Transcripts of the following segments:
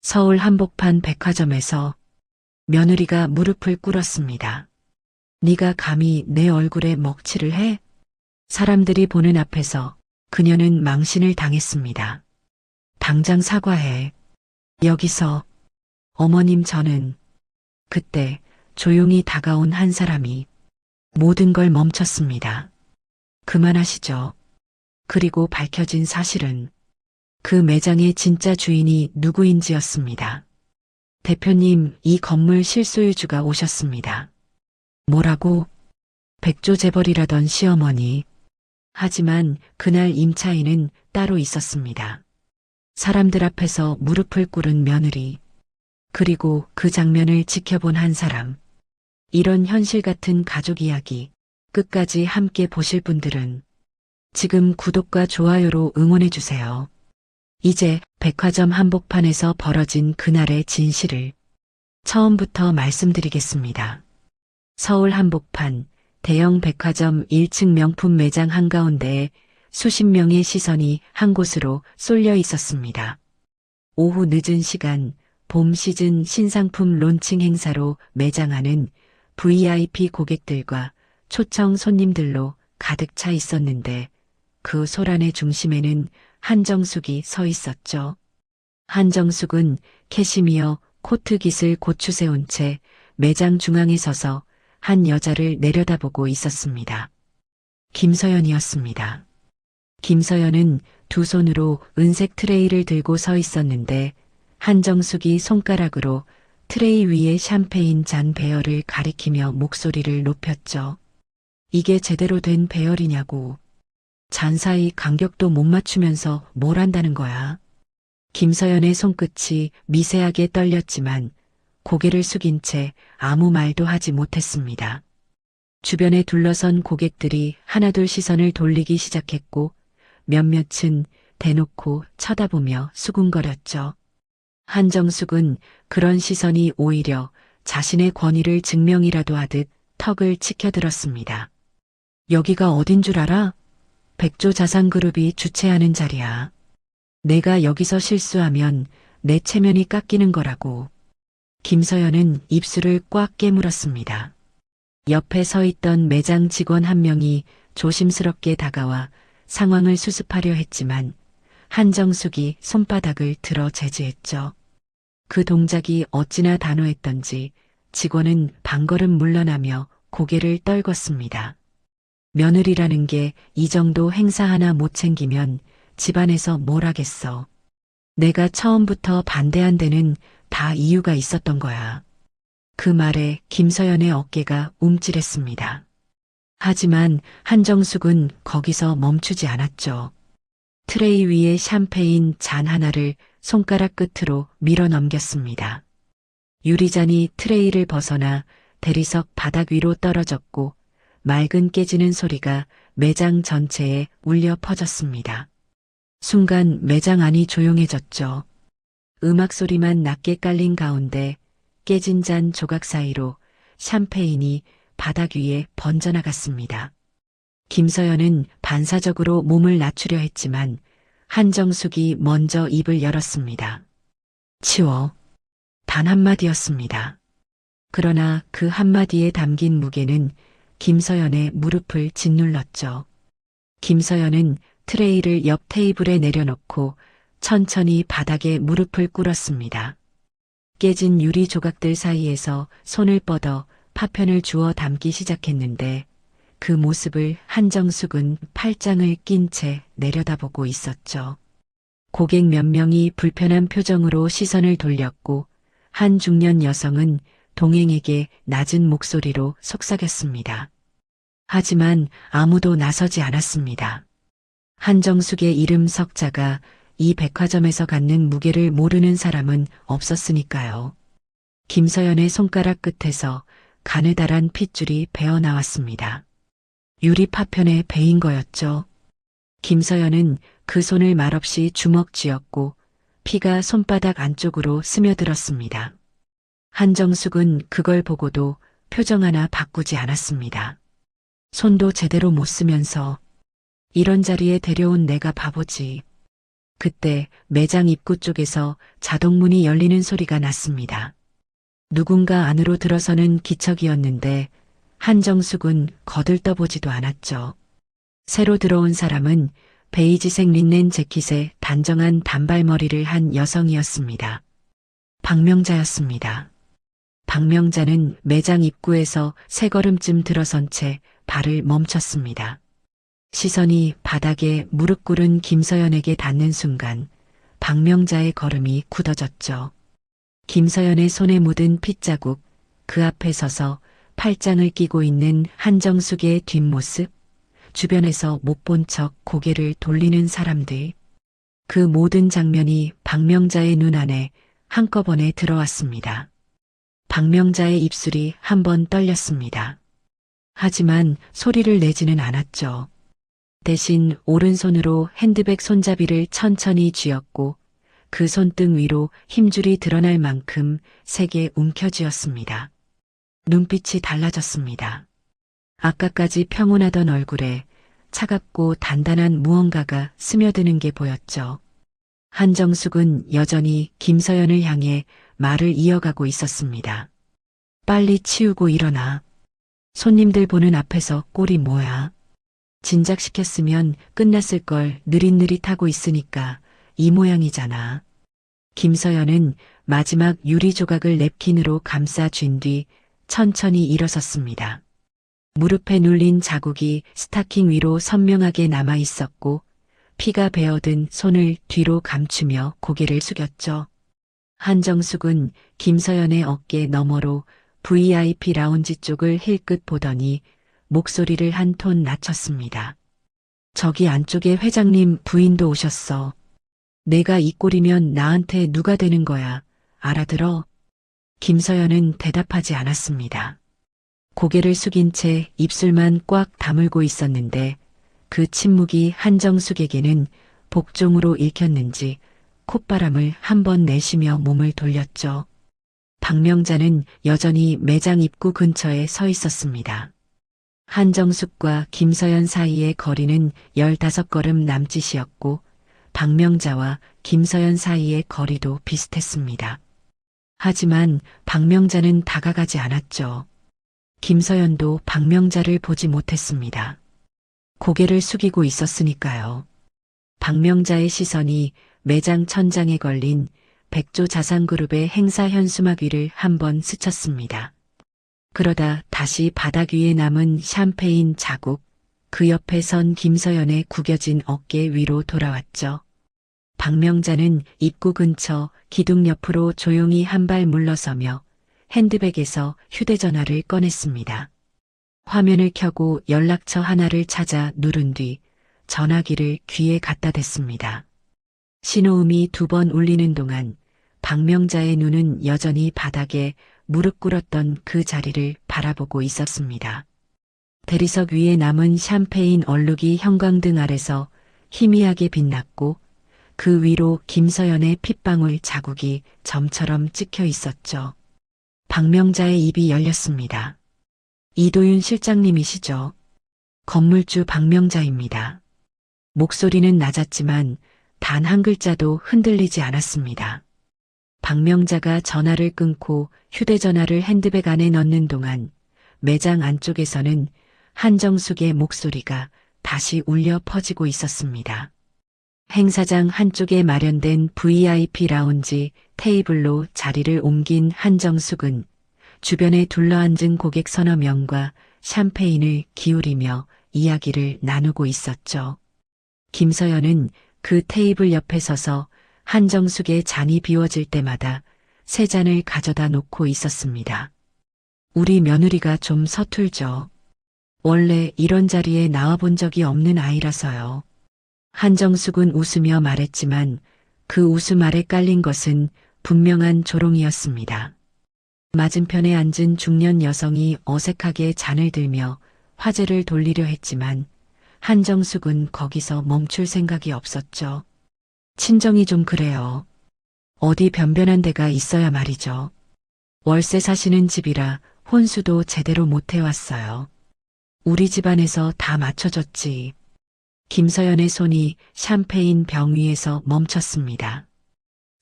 서울 한복판 백화점에서 며느리가 무릎을 꿇었습니다. 네가 감히 내 얼굴에 먹칠을 해? 사람들이 보는 앞에서 그녀는 망신을 당했습니다. 당장 사과해. 여기서. 어머님, 저는. 그때 조용히 다가온 한 사람이 모든 걸 멈췄습니다. 그만하시죠. 그리고 밝혀진 사실은 그 매장의 진짜 주인이 누구인지였습니다. 대표님, 이 건물 실소유주가 오셨습니다. 뭐라고? 백조 재벌이라던 시어머니. 하지만 그날 임차인은 따로 있었습니다. 사람들 앞에서 무릎을 꿇은 며느리. 그리고 그 장면을 지켜본 한 사람. 이런 현실 같은 가족 이야기 끝까지 함께 보실 분들은 지금 구독과 좋아요로 응원해주세요. 이제 백화점 한복판에서 벌어진 그날의 진실을 처음부터 말씀드리겠습니다. 서울 한복판 대형 백화점 1층 명품 매장 한가운데에 수십 명의 시선이 한 곳으로 쏠려 있었습니다. 오후 늦은 시간 봄 시즌 신상품 론칭 행사로 매장 안은 VIP 고객들과 초청 손님들로 가득 차 있었는데 그 소란의 중심에는 한정숙이 서 있었죠. 한정숙은 캐시미어 코트 깃을 고추세운 채 매장 중앙에 서서 한 여자를 내려다보고 있었습니다. 김서연이었습니다. 김서연은 두 손으로 은색 트레이를 들고 서 있었는데 한정숙이 손가락으로 트레이 위에 샴페인 잔 배열을 가리키며 목소리를 높였죠. 이게 제대로 된 배열이냐고. 잔 사이 간격도 못 맞추면서 뭘 한다는 거야. 김서연의 손끝이 미세하게 떨렸지만 고개를 숙인 채 아무 말도 하지 못했습니다. 주변에 둘러선 고객들이 하나둘 시선을 돌리기 시작했고 몇몇은 대놓고 쳐다보며 수군거렸죠. 한정숙은 그런 시선이 오히려 자신의 권위를 증명이라도 하듯 턱을 치켜들었습니다. 여기가 어딘 줄 알아? 백조 자산그룹이 주최하는 자리야. 내가 여기서 실수하면 내 체면이 깎이는 거라고. 김서연은 입술을 꽉 깨물었습니다. 옆에 서 있던 매장 직원 한 명이 조심스럽게 다가와 상황을 수습하려 했지만 한정숙이 손바닥을 들어 제지했죠. 그 동작이 어찌나 단호했던지 직원은 반걸음 물러나며 고개를 떨궜습니다. 며느리라는 게 이 정도 행사 하나 못 챙기면 집안에서 뭘 하겠어. 내가 처음부터 반대한 데는 다 이유가 있었던 거야. 그 말에 김서연의 어깨가 움찔했습니다. 하지만 한정숙은 거기서 멈추지 않았죠. 트레이 위에 샴페인 잔 하나를 손가락 끝으로 밀어 넘겼습니다. 유리잔이 트레이를 벗어나 대리석 바닥 위로 떨어졌고 맑은 깨지는 소리가 매장 전체에 울려 퍼졌습니다. 순간 매장 안이 조용해졌죠. 음악 소리만 낮게 깔린 가운데 깨진 잔 조각 사이로 샴페인이 바닥 위에 번져나갔습니다. 김서연은 반사적으로 몸을 낮추려 했지만 한정숙이 먼저 입을 열었습니다. 치워. 단 한마디였습니다. 그러나 그 한마디에 담긴 무게는 김서연의 무릎을 짓눌렀죠. 김서연은 트레이를 옆 테이블에 내려놓고 천천히 바닥에 무릎을 꿇었습니다. 깨진 유리 조각들 사이에서 손을 뻗어 파편을 주워 담기 시작했는데 그 모습을 한정숙은 팔짱을 낀 채 내려다보고 있었죠. 고객 몇 명이 불편한 표정으로 시선을 돌렸고 한 중년 여성은 동행에게 낮은 목소리로 속삭였습니다. 하지만 아무도 나서지 않았습니다. 한정숙의 이름 석자가 이 백화점에서 갖는 무게를 모르는 사람은 없었으니까요. 김서연의 손가락 끝에서 가느다란 핏줄이 배어나왔습니다. 유리 파편에 베인 거였죠. 김서연은 그 손을 말없이 주먹 쥐었고 피가 손바닥 안쪽으로 스며들었습니다. 한정숙은 그걸 보고도 표정 하나 바꾸지 않았습니다. 손도 제대로 못 쓰면서 이런 자리에 데려온 내가 바보지. 그때 매장 입구 쪽에서 자동문이 열리는 소리가 났습니다. 누군가 안으로 들어서는 기척이었는데 한정숙은 거들떠보지도 않았죠. 새로 들어온 사람은 베이지색 린넨 재킷에 단정한 단발머리를 한 여성이었습니다. 박명자였습니다. 박명자는 매장 입구에서 세 걸음쯤 들어선 채 발을 멈췄습니다. 시선이 바닥에 무릎 꿇은 김서연에게 닿는 순간 박명자의 걸음이 굳어졌죠. 김서연의 손에 묻은 핏자국, 그 앞에 서서 팔짱을 끼고 있는 한정숙의 뒷모습, 주변에서 못 본 척 고개를 돌리는 사람들. 그 모든 장면이 박명자의 눈 안에 한꺼번에 들어왔습니다. 박명자의 입술이 한 번 떨렸습니다. 하지만 소리를 내지는 않았죠. 대신 오른손으로 핸드백 손잡이를 천천히 쥐었고 그 손등 위로 힘줄이 드러날 만큼 세게 움켜쥐었습니다. 눈빛이 달라졌습니다. 아까까지 평온하던 얼굴에 차갑고 단단한 무언가가 스며드는 게 보였죠. 한정숙은 여전히 김서연을 향해 말을 이어가고 있었습니다. 빨리 치우고 일어나. 손님들 보는 앞에서 꼴이 뭐야. 진작시켰으면 끝났을 걸 느릿느릿하고 있으니까 이 모양이잖아. 김서연은 마지막 유리 조각을 냅킨으로 감싸 쥔 뒤 천천히 일어섰습니다. 무릎에 눌린 자국이 스타킹 위로 선명하게 남아 있었고 피가 배어든 손을 뒤로 감추며 고개를 숙였죠. 한정숙은 김서연의 어깨 너머로 VIP 라운지 쪽을 힐끗 보더니 목소리를 한 톤 낮췄습니다. 저기 안쪽에 회장님 부인도 오셨어. 내가 이 꼴이면 나한테 누가 되는 거야. 알아들어? 김서연은 대답하지 않았습니다. 고개를 숙인 채 입술만 꽉 다물고 있었는데 그 침묵이 한정숙에게는 복종으로 읽혔는지 콧바람을 한 번 내쉬며 몸을 돌렸죠. 박명자는 여전히 매장 입구 근처에 서 있었습니다. 한정숙과 김서연 사이의 거리는 15걸음 남짓이었고 박명자와 김서연 사이의 거리도 비슷했습니다. 하지만 박명자는 다가가지 않았죠. 김서연도 박명자를 보지 못했습니다. 고개를 숙이고 있었으니까요. 박명자의 시선이 매장 천장에 걸린 백조 자산그룹의 행사 현수막 위를 한번 스쳤습니다. 그러다 다시 바닥 위에 남은 샴페인 자국, 그 옆에 선 김서연의 구겨진 어깨 위로 돌아왔죠. 박명자는 입구 근처 기둥 옆으로 조용히 한 발 물러서며 핸드백에서 휴대전화를 꺼냈습니다. 화면을 켜고 연락처 하나를 찾아 누른 뒤 전화기를 귀에 갖다 댔습니다. 신호음이 2번 울리는 동안 박명자의 눈은 여전히 바닥에 무릎 꿇었던 그 자리를 바라보고 있었습니다. 대리석 위에 남은 샴페인 얼룩이 형광등 아래서 희미하게 빛났고 그 위로 김서연의 핏방울 자국이 점처럼 찍혀 있었죠. 박명자의 입이 열렸습니다. 이도윤 실장님이시죠? 건물주 박명자입니다. 목소리는 낮았지만 단 한 글자도 흔들리지 않았습니다. 박명자가 전화를 끊고 휴대전화를 핸드백 안에 넣는 동안 매장 안쪽에서는 한정숙의 목소리가 다시 울려 퍼지고 있었습니다. 행사장 한쪽에 마련된 VIP 라운지 테이블로 자리를 옮긴 한정숙은 주변에 둘러앉은 고객 서너 명과 샴페인을 기울이며 이야기를 나누고 있었죠. 김서연은 그 테이블 옆에 서서 한정숙의 잔이 비워질 때마다 세 잔을 가져다 놓고 있었습니다. 우리 며느리가 좀 서툴죠. 원래 이런 자리에 나와본 적이 없는 아이라서요. 한정숙은 웃으며 말했지만 그 웃음 아래 깔린 것은 분명한 조롱이었습니다. 맞은편에 앉은 중년 여성이 어색하게 잔을 들며 화제를 돌리려 했지만 한정숙은 거기서 멈출 생각이 없었죠. 친정이 좀 그래요. 어디 변변한 데가 있어야 말이죠. 월세 사시는 집이라 혼수도 제대로 못 해왔어요. 우리 집안에서 다 맞춰줬지. 김서연의 손이 샴페인 병 위에서 멈췄습니다.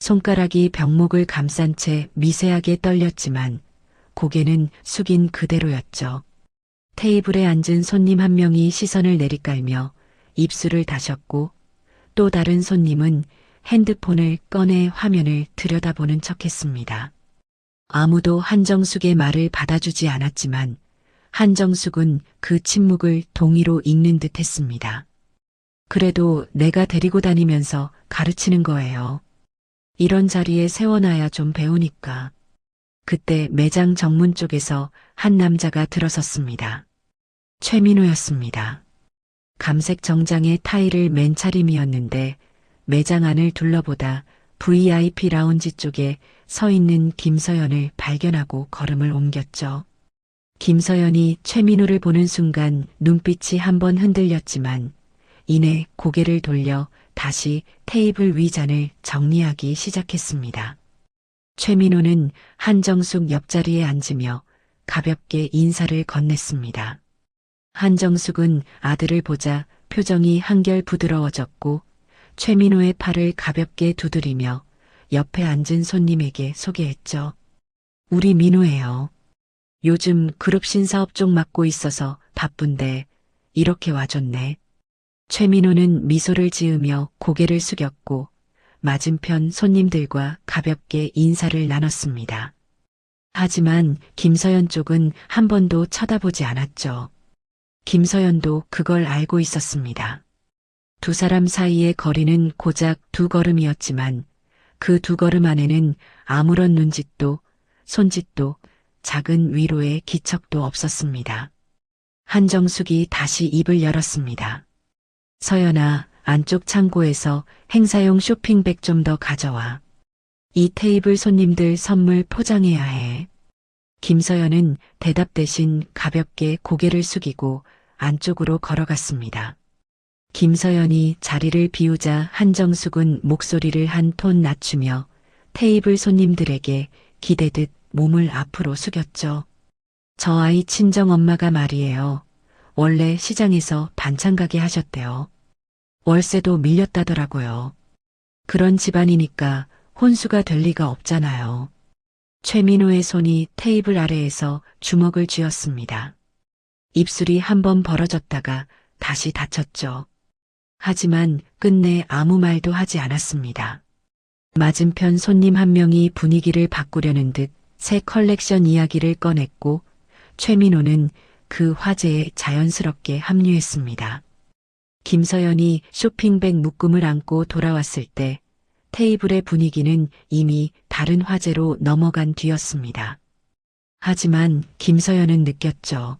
손가락이 병목을 감싼 채 미세하게 떨렸지만 고개는 숙인 그대로였죠. 테이블에 앉은 손님 한 명이 시선을 내리깔며 입술을 다셨고 또 다른 손님은 핸드폰을 꺼내 화면을 들여다보는 척했습니다. 아무도 한정숙의 말을 받아주지 않았지만 한정숙은 그 침묵을 동의로 읽는 듯 했습니다. 그래도 내가 데리고 다니면서 가르치는 거예요. 이런 자리에 세워놔야 좀 배우니까. 그때 매장 정문 쪽에서 한 남자가 들어섰습니다. 최민호였습니다. 감색 정장에 타이를 맨 차림이었는데 매장 안을 둘러보다 VIP 라운지 쪽에 서 있는 김서연을 발견하고 걸음을 옮겼죠. 김서연이 최민호를 보는 순간 눈빛이 한번 흔들렸지만 이내 고개를 돌려 다시 테이블 위 잔을 정리하기 시작했습니다. 최민호는 한정숙 옆자리에 앉으며 가볍게 인사를 건넸습니다. 한정숙은 아들을 보자 표정이 한결 부드러워졌고 최민호의 팔을 가볍게 두드리며 옆에 앉은 손님에게 소개했죠. 우리 민호예요. 요즘 그룹 신사업 쪽 맡고 있어서 바쁜데 이렇게 와줬네. 최민호는 미소를 지으며 고개를 숙였고 맞은편 손님들과 가볍게 인사를 나눴습니다. 하지만 김서연 쪽은 한 번도 쳐다보지 않았죠. 김서연도 그걸 알고 있었습니다. 두 사람 사이의 거리는 고작 2걸음이었지만 그 2걸음 안에는 아무런 눈짓도 손짓도 작은 위로의 기척도 없었습니다. 한정숙이 다시 입을 열었습니다. 서연아, 안쪽 창고에서 행사용 쇼핑백 좀 더 가져와. 이 테이블 손님들 선물 포장해야 해. 김서연은 대답 대신 가볍게 고개를 숙이고 안쪽으로 걸어갔습니다. 김서연이 자리를 비우자 한정숙은 목소리를 한 톤 낮추며 테이블 손님들에게 기대듯 몸을 앞으로 숙였죠. 저 아이 친정엄마가 말이에요. 원래 시장에서 반찬 가게 하셨대요. 월세도 밀렸다더라고요. 그런 집안이니까 혼수가 될 리가 없잖아요. 최민호의 손이 테이블 아래에서 주먹을 쥐었습니다. 입술이 한번 벌어졌다가 다시 닫혔죠. 하지만 끝내 아무 말도 하지 않았습니다. 맞은편 손님 한 명이 분위기를 바꾸려는 듯 새 컬렉션 이야기를 꺼냈고 최민호는 그 화제에 자연스럽게 합류했습니다. 김서연이 쇼핑백 묶음을 안고 돌아왔을 때 테이블의 분위기는 이미 다른 화제로 넘어간 뒤였습니다. 하지만 김서연은 느꼈죠.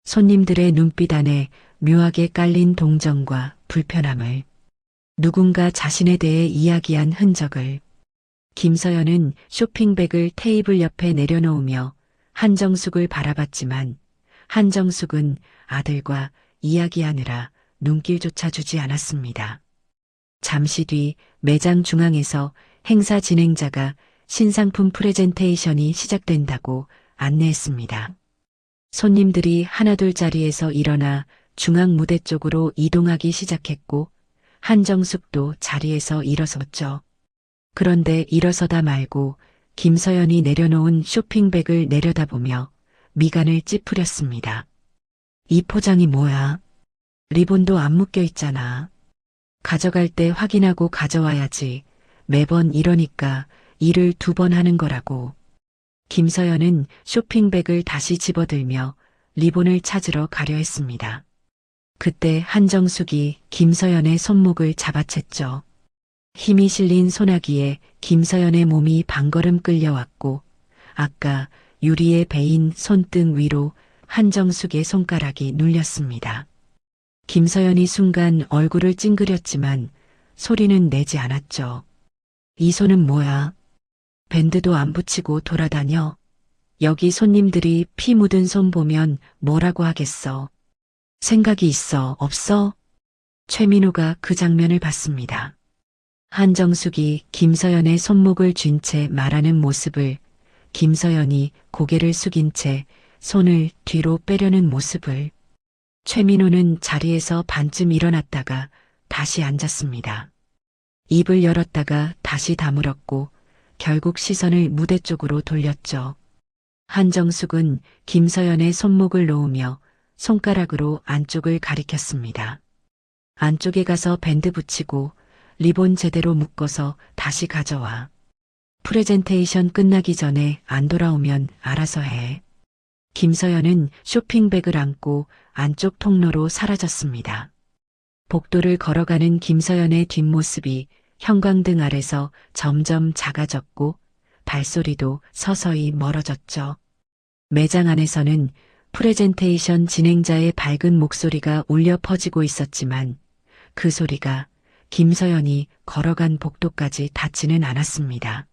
손님들의 눈빛 안에 묘하게 깔린 동정과 불편함을, 누군가 자신에 대해 이야기한 흔적을. 김서연은 쇼핑백을 테이블 옆에 내려놓으며 한정숙을 바라봤지만 한정숙은 아들과 이야기하느라 눈길조차 주지 않았습니다. 잠시 뒤 매장 중앙에서 행사 진행자가 신상품 프레젠테이션이 시작된다고 안내했습니다. 손님들이 하나둘 자리에서 일어나 중앙 무대 쪽으로 이동하기 시작했고 한정숙도 자리에서 일어섰죠. 그런데 일어서다 말고 김서연이 내려놓은 쇼핑백을 내려다보며 미간을 찌푸렸습니다. 이 포장이 뭐야? 리본도 안 묶여 있잖아. 가져갈 때 확인하고 가져와야지. 매번 이러니까 일을 2번 하는 거라고. 김서연은 쇼핑백을 다시 집어들며 리본을 찾으러 가려 했습니다. 그때 한정숙이 김서연의 손목을 잡아챘죠. 힘이 실린 소나기에 김서연의 몸이 반걸음 끌려왔고 아까 유리에 베인 손등 위로 한정숙의 손가락이 눌렸습니다. 김서연이 순간 얼굴을 찡그렸지만 소리는 내지 않았죠. 이 손은 뭐야? 밴드도 안 붙이고 돌아다녀. 여기 손님들이 피 묻은 손 보면 뭐라고 하겠어. 생각이 있어, 없어? 최민호가 그 장면을 봤습니다. 한정숙이 김서연의 손목을 쥔 채 말하는 모습을, 김서연이 고개를 숙인 채 손을 뒤로 빼려는 모습을. 최민호는 자리에서 반쯤 일어났다가 다시 앉았습니다. 입을 열었다가 다시 다물었고 결국 시선을 무대 쪽으로 돌렸죠. 한정숙은 김서연의 손목을 놓으며 손가락으로 안쪽을 가리켰습니다. 안쪽에 가서 밴드 붙이고 리본 제대로 묶어서 다시 가져와. 프레젠테이션 끝나기 전에 안 돌아오면 알아서 해. 김서연은 쇼핑백을 안고 안쪽 통로로 사라졌습니다. 복도를 걸어가는 김서연의 뒷모습이 형광등 아래서 점점 작아졌고 발소리도 서서히 멀어졌죠. 매장 안에서는 프레젠테이션 진행자의 밝은 목소리가 울려 퍼지고 있었지만 그 소리가 김서연이 걸어간 복도까지 닿지는 않았습니다.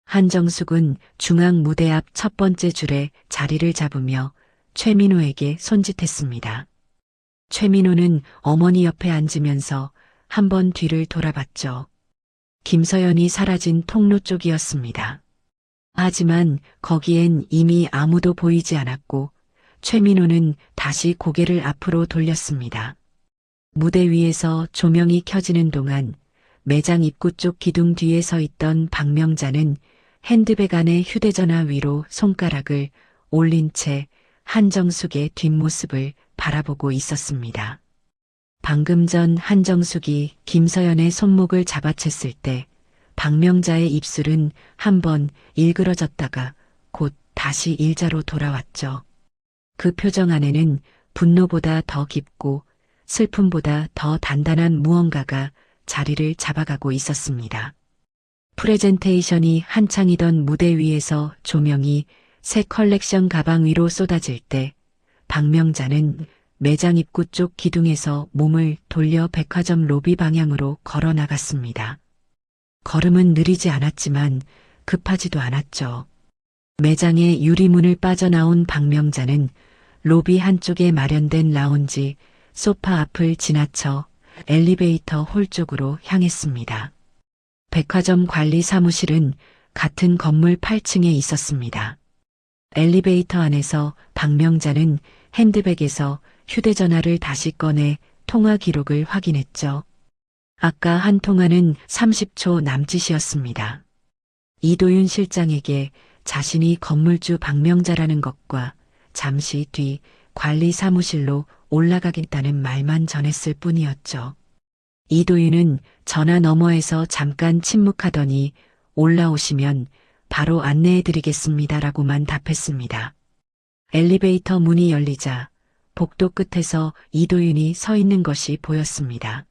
한정숙은 중앙 무대 앞 첫 번째 줄에 자리를 잡으며 최민호에게 손짓했습니다. 최민호는 어머니 옆에 앉으면서 한번 뒤를 돌아봤죠. 김서연이 사라진 통로 쪽이었습니다. 하지만 거기엔 이미 아무도 보이지 않았고 최민호는 다시 고개를 앞으로 돌렸습니다. 무대 위에서 조명이 켜지는 동안 매장 입구 쪽 기둥 뒤에 서 있던 박명자는 핸드백 안에 휴대전화 위로 손가락을 올린 채 한정숙의 뒷모습을 바라보고 있었습니다. 방금 전 한정숙이 김서연의 손목을 잡아챘을 때 박명자의 입술은 한번 일그러졌다가 곧 다시 일자로 돌아왔죠. 그 표정 안에는 분노보다 더 깊고 슬픔보다 더 단단한 무언가가 자리를 잡아가고 있었습니다. 프레젠테이션이 한창이던 무대 위에서 조명이 새 컬렉션 가방 위로 쏟아질 때 박명자는 매장 입구 쪽 기둥에서 몸을 돌려 백화점 로비 방향으로 걸어 나갔습니다. 걸음은 느리지 않았지만 급하지도 않았죠. 매장의 유리문을 빠져나온 박명자는 로비 한쪽에 마련된 라운지 소파 앞을 지나쳐 엘리베이터 홀 쪽으로 향했습니다. 백화점 관리 사무실은 같은 건물 8층에 있었습니다. 엘리베이터 안에서 박명자는 핸드백에서 휴대전화를 다시 꺼내 통화 기록을 확인했죠. 아까 한 통화는 30초 남짓이었습니다. 이도윤 실장에게 자신이 건물주 박명자라는 것과 잠시 뒤 관리 사무실로 올라가겠다는 말만 전했을 뿐이었죠. 이도윤은 전화 너머에서 잠깐 침묵하더니 올라오시면 바로 안내해드리겠습니다라고만 답했습니다. 엘리베이터 문이 열리자 복도 끝에서 이도윤이 서 있는 것이 보였습니다.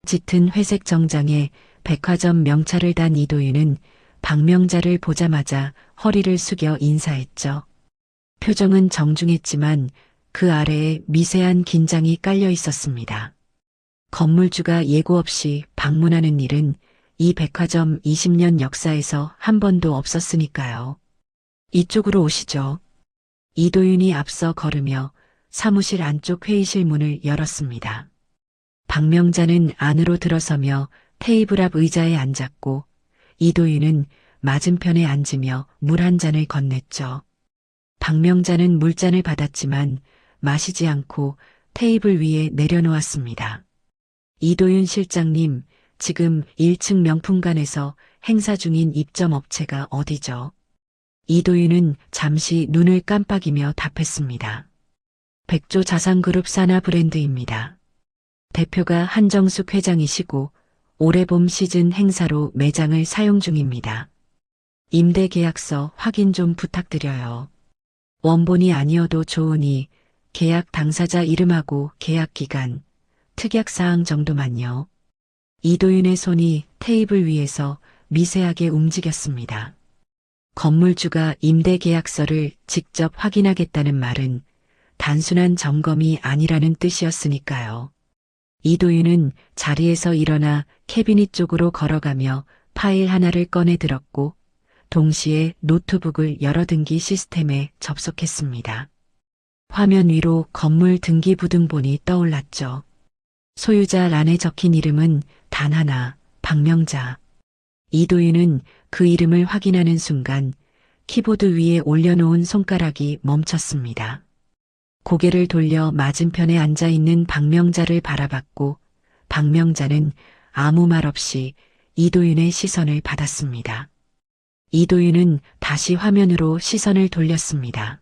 짙은 회색 정장에 백화점 명찰을 단 이도윤은 박명자를 보자마자 허리를 숙여 인사했죠. 표정은 정중했지만 그 아래에 미세한 긴장이 깔려 있었습니다. 건물주가 예고 없이 방문하는 일은 이 백화점 20년 역사에서 한 번도 없었으니까요. 이쪽으로 오시죠. 이도윤이 앞서 걸으며 사무실 안쪽 회의실 문을 열었습니다. 박명자는 안으로 들어서며 테이블 앞 의자에 앉았고 이도윤은 맞은편에 앉으며 물 한 잔을 건넸죠. 박명자는 물잔을 받았지만 마시지 않고 테이블 위에 내려놓았습니다. 이도윤 실장님, 지금 1층 명품관에서 행사 중인 입점 업체가 어디죠? 이도윤은 잠시 눈을 깜빡이며 답했습니다. 백조 자산그룹 산하 브랜드입니다. 대표가 한정숙 회장이시고 올해 봄 시즌 행사로 매장을 사용 중입니다. 임대 계약서 확인 좀 부탁드려요. 원본이 아니어도 좋으니 계약 당사자 이름하고 계약 기간, 특약사항 정도만요. 이도윤의 손이 테이블 위에서 미세하게 움직였습니다. 건물주가 임대 계약서를 직접 확인하겠다는 말은 단순한 점검이 아니라는 뜻이었으니까요. 이도윤은 자리에서 일어나 캐비닛 쪽으로 걸어가며 파일 하나를 꺼내 들었고 동시에 노트북을 여러 등기 시스템에 접속했습니다. 화면 위로 건물 등기 부등본이 떠올랐죠. 소유자 란에 적힌 이름은 단 하나, 박명자. 이도윤은 그 이름을 확인하는 순간 키보드 위에 올려놓은 손가락이 멈췄습니다. 고개를 돌려 맞은편에 앉아 있는 박명자를 바라봤고 박명자는 아무 말 없이 이도윤의 시선을 받았습니다. 이도윤은 다시 화면으로 시선을 돌렸습니다.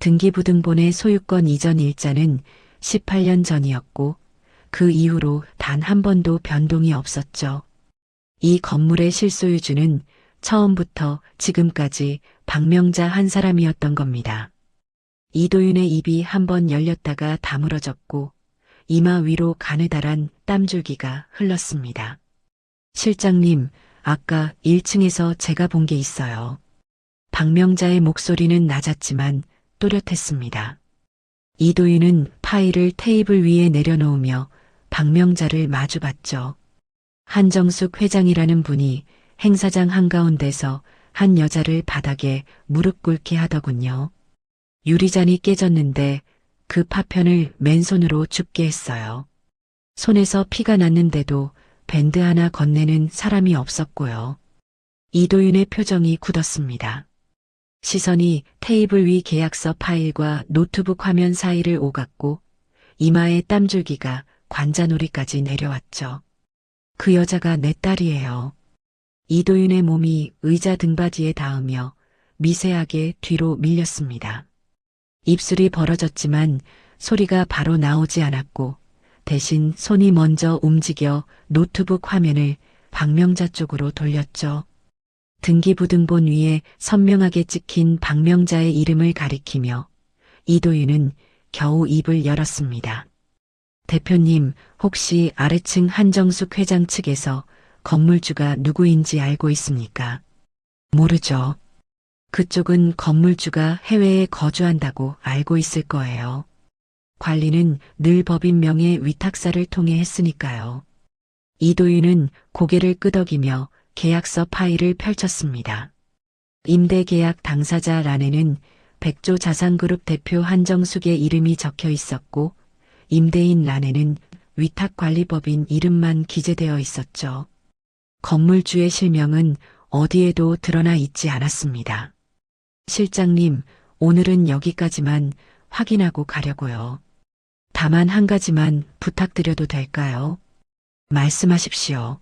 등기부등본의 소유권 이전 일자는 18년 전이었고 그 이후로 단 한 번도 변동이 없었죠. 이 건물의 실소유주는 처음부터 지금까지 박명자 한 사람이었던 겁니다. 이도윤의 입이 한번 열렸다가 다물어졌고 이마 위로 가느다란 땀줄기가 흘렀습니다. 실장님, 아까 1층에서 제가 본 게 있어요. 박명자의 목소리는 낮았지만 또렷했습니다. 이도윤은 파일을 테이블 위에 내려놓으며 박명자를 마주봤죠. 한정숙 회장이라는 분이 행사장 한가운데서 한 여자를 바닥에 무릎 꿇게 하더군요. 유리잔이 깨졌는데 그 파편을 맨손으로 줍게 했어요. 손에서 피가 났는데도 밴드 하나 건네는 사람이 없었고요. 이도윤의 표정이 굳었습니다. 시선이 테이블 위 계약서 파일과 노트북 화면 사이를 오갔고 이마에 땀줄기가 관자놀이까지 내려왔죠. 그 여자가 내 딸이에요. 이도윤의 몸이 의자 등받이에 닿으며 미세하게 뒤로 밀렸습니다. 입술이 벌어졌지만 소리가 바로 나오지 않았고 대신 손이 먼저 움직여 노트북 화면을 박명자 쪽으로 돌렸죠. 등기부등본 위에 선명하게 찍힌 박명자의 이름을 가리키며 이도윤은 겨우 입을 열었습니다. 대표님, 혹시 아래층 한정숙 회장 측에서 건물주가 누구인지 알고 있습니까? 모르죠. 그쪽은 건물주가 해외에 거주한다고 알고 있을 거예요. 관리는 늘 법인 명의 위탁사를 통해 했으니까요. 이도윤은 고개를 끄덕이며 계약서 파일을 펼쳤습니다. 임대계약 당사자란에는 백조 자산그룹 대표 한정숙의 이름이 적혀 있었고 임대인 란에는 위탁관리법인 이름만 기재되어 있었죠. 건물주의 실명은 어디에도 드러나 있지 않았습니다. 실장님, 오늘은 여기까지만 확인하고 가려고요. 다만 한 가지만 부탁드려도 될까요? 말씀하십시오.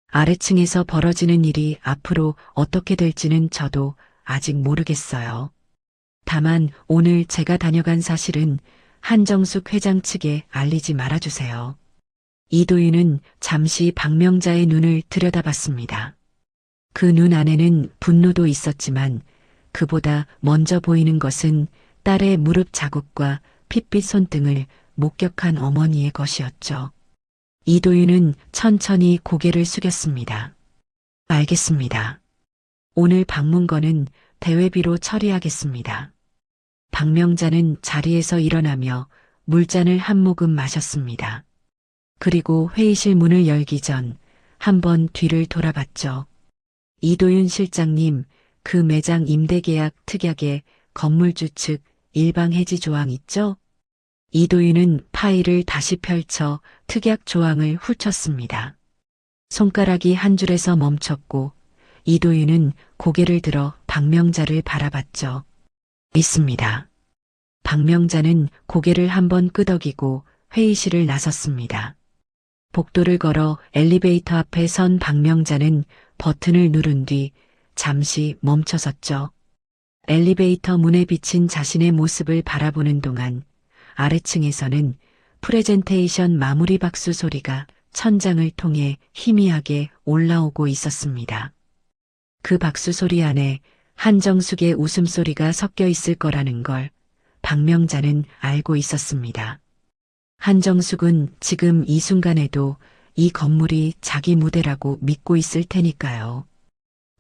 아래층에서 벌어지는 일이 앞으로 어떻게 될지는 저도 아직 모르겠어요. 다만 오늘 제가 다녀간 사실은 한정숙 회장 측에 알리지 말아주세요. 이도윤은 잠시 박명자의 눈을 들여다봤습니다. 그 눈 안에는 분노도 있었지만 그보다 먼저 보이는 것은 딸의 무릎 자국과 핏빛 손등을 목격한 어머니의 것이었죠. 이도윤은 천천히 고개를 숙였습니다. 알겠습니다. 오늘 방문건은 대회비로 처리하겠습니다. 박명자는 자리에서 일어나며 물잔을 한 모금 마셨습니다. 그리고 회의실 문을 열기 전 한번 뒤를 돌아봤죠. 이도윤 실장님, 그 매장 임대계약 특약에 건물주 측 일방 해지 조항 있죠? 이도윤은 파일을 다시 펼쳐 특약 조항을 훑었습니다. 손가락이 한 줄에서 멈췄고 이도윤은 고개를 들어 박명자를 바라봤죠. 있습니다. 박명자는 고개를 한번 끄덕이고 회의실을 나섰습니다. 복도를 걸어 엘리베이터 앞에 선 박명자는 버튼을 누른 뒤 잠시 멈춰섰죠. 엘리베이터 문에 비친 자신의 모습을 바라보는 동안 아래층에서는 프레젠테이션 마무리 박수 소리가 천장을 통해 희미하게 올라오고 있었습니다. 그 박수 소리 안에 한정숙의 웃음소리가 섞여 있을 거라는 걸 박명자는 알고 있었습니다. 한정숙은 지금 이 순간에도 이 건물이 자기 무대라고 믿고 있을 테니까요.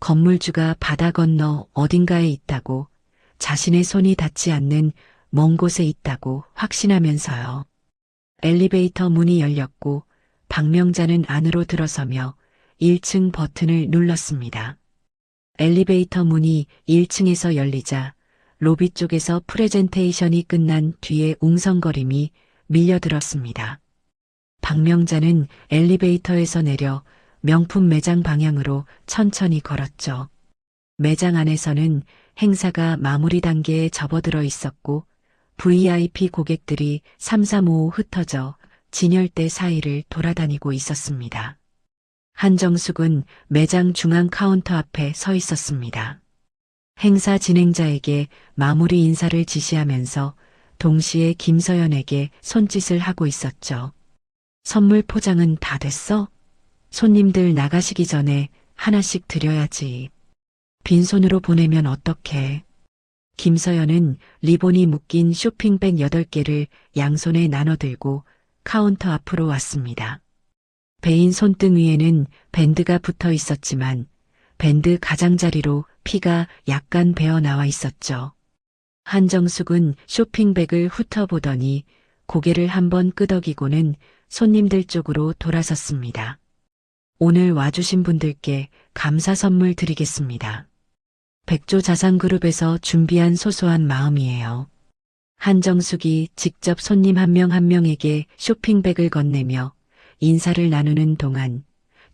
건물주가 바다 건너 어딘가에 있다고, 자신의 손이 닿지 않는 먼 곳에 있다고 확신하면서요. 엘리베이터 문이 열렸고 박명자는 안으로 들어서며 1층 버튼을 눌렀습니다. 엘리베이터 문이 1층에서 열리자 로비 쪽에서 프레젠테이션이 끝난 뒤에 웅성거림이 밀려들었습니다. 박명자는 엘리베이터에서 내려 명품 매장 방향으로 천천히 걸었죠. 매장 안에서는 행사가 마무리 단계에 접어들어 있었고 VIP 고객들이 삼삼오오 흩어져 진열대 사이를 돌아다니고 있었습니다. 한정숙은 매장 중앙 카운터 앞에 서 있었습니다. 행사 진행자에게 마무리 인사를 지시하면서 동시에 김서연에게 손짓을 하고 있었죠. 선물 포장은 다 됐어? 손님들 나가시기 전에 하나씩 드려야지. 빈손으로 보내면 어떡해. 김서연은 리본이 묶인 쇼핑백 8개를 양손에 나눠 들고 카운터 앞으로 왔습니다. 베인 손등 위에는 밴드가 붙어 있었지만 밴드 가장자리로 피가 약간 배어 나와 있었죠. 한정숙은 쇼핑백을 훑어보더니 고개를 한번 끄덕이고는 손님들 쪽으로 돌아섰습니다. 오늘 와주신 분들께 감사 선물 드리겠습니다. 백조자산그룹에서 준비한 소소한 마음이에요. 한정숙이 직접 손님 한 명 한 명에게 쇼핑백을 건네며 인사를 나누는 동안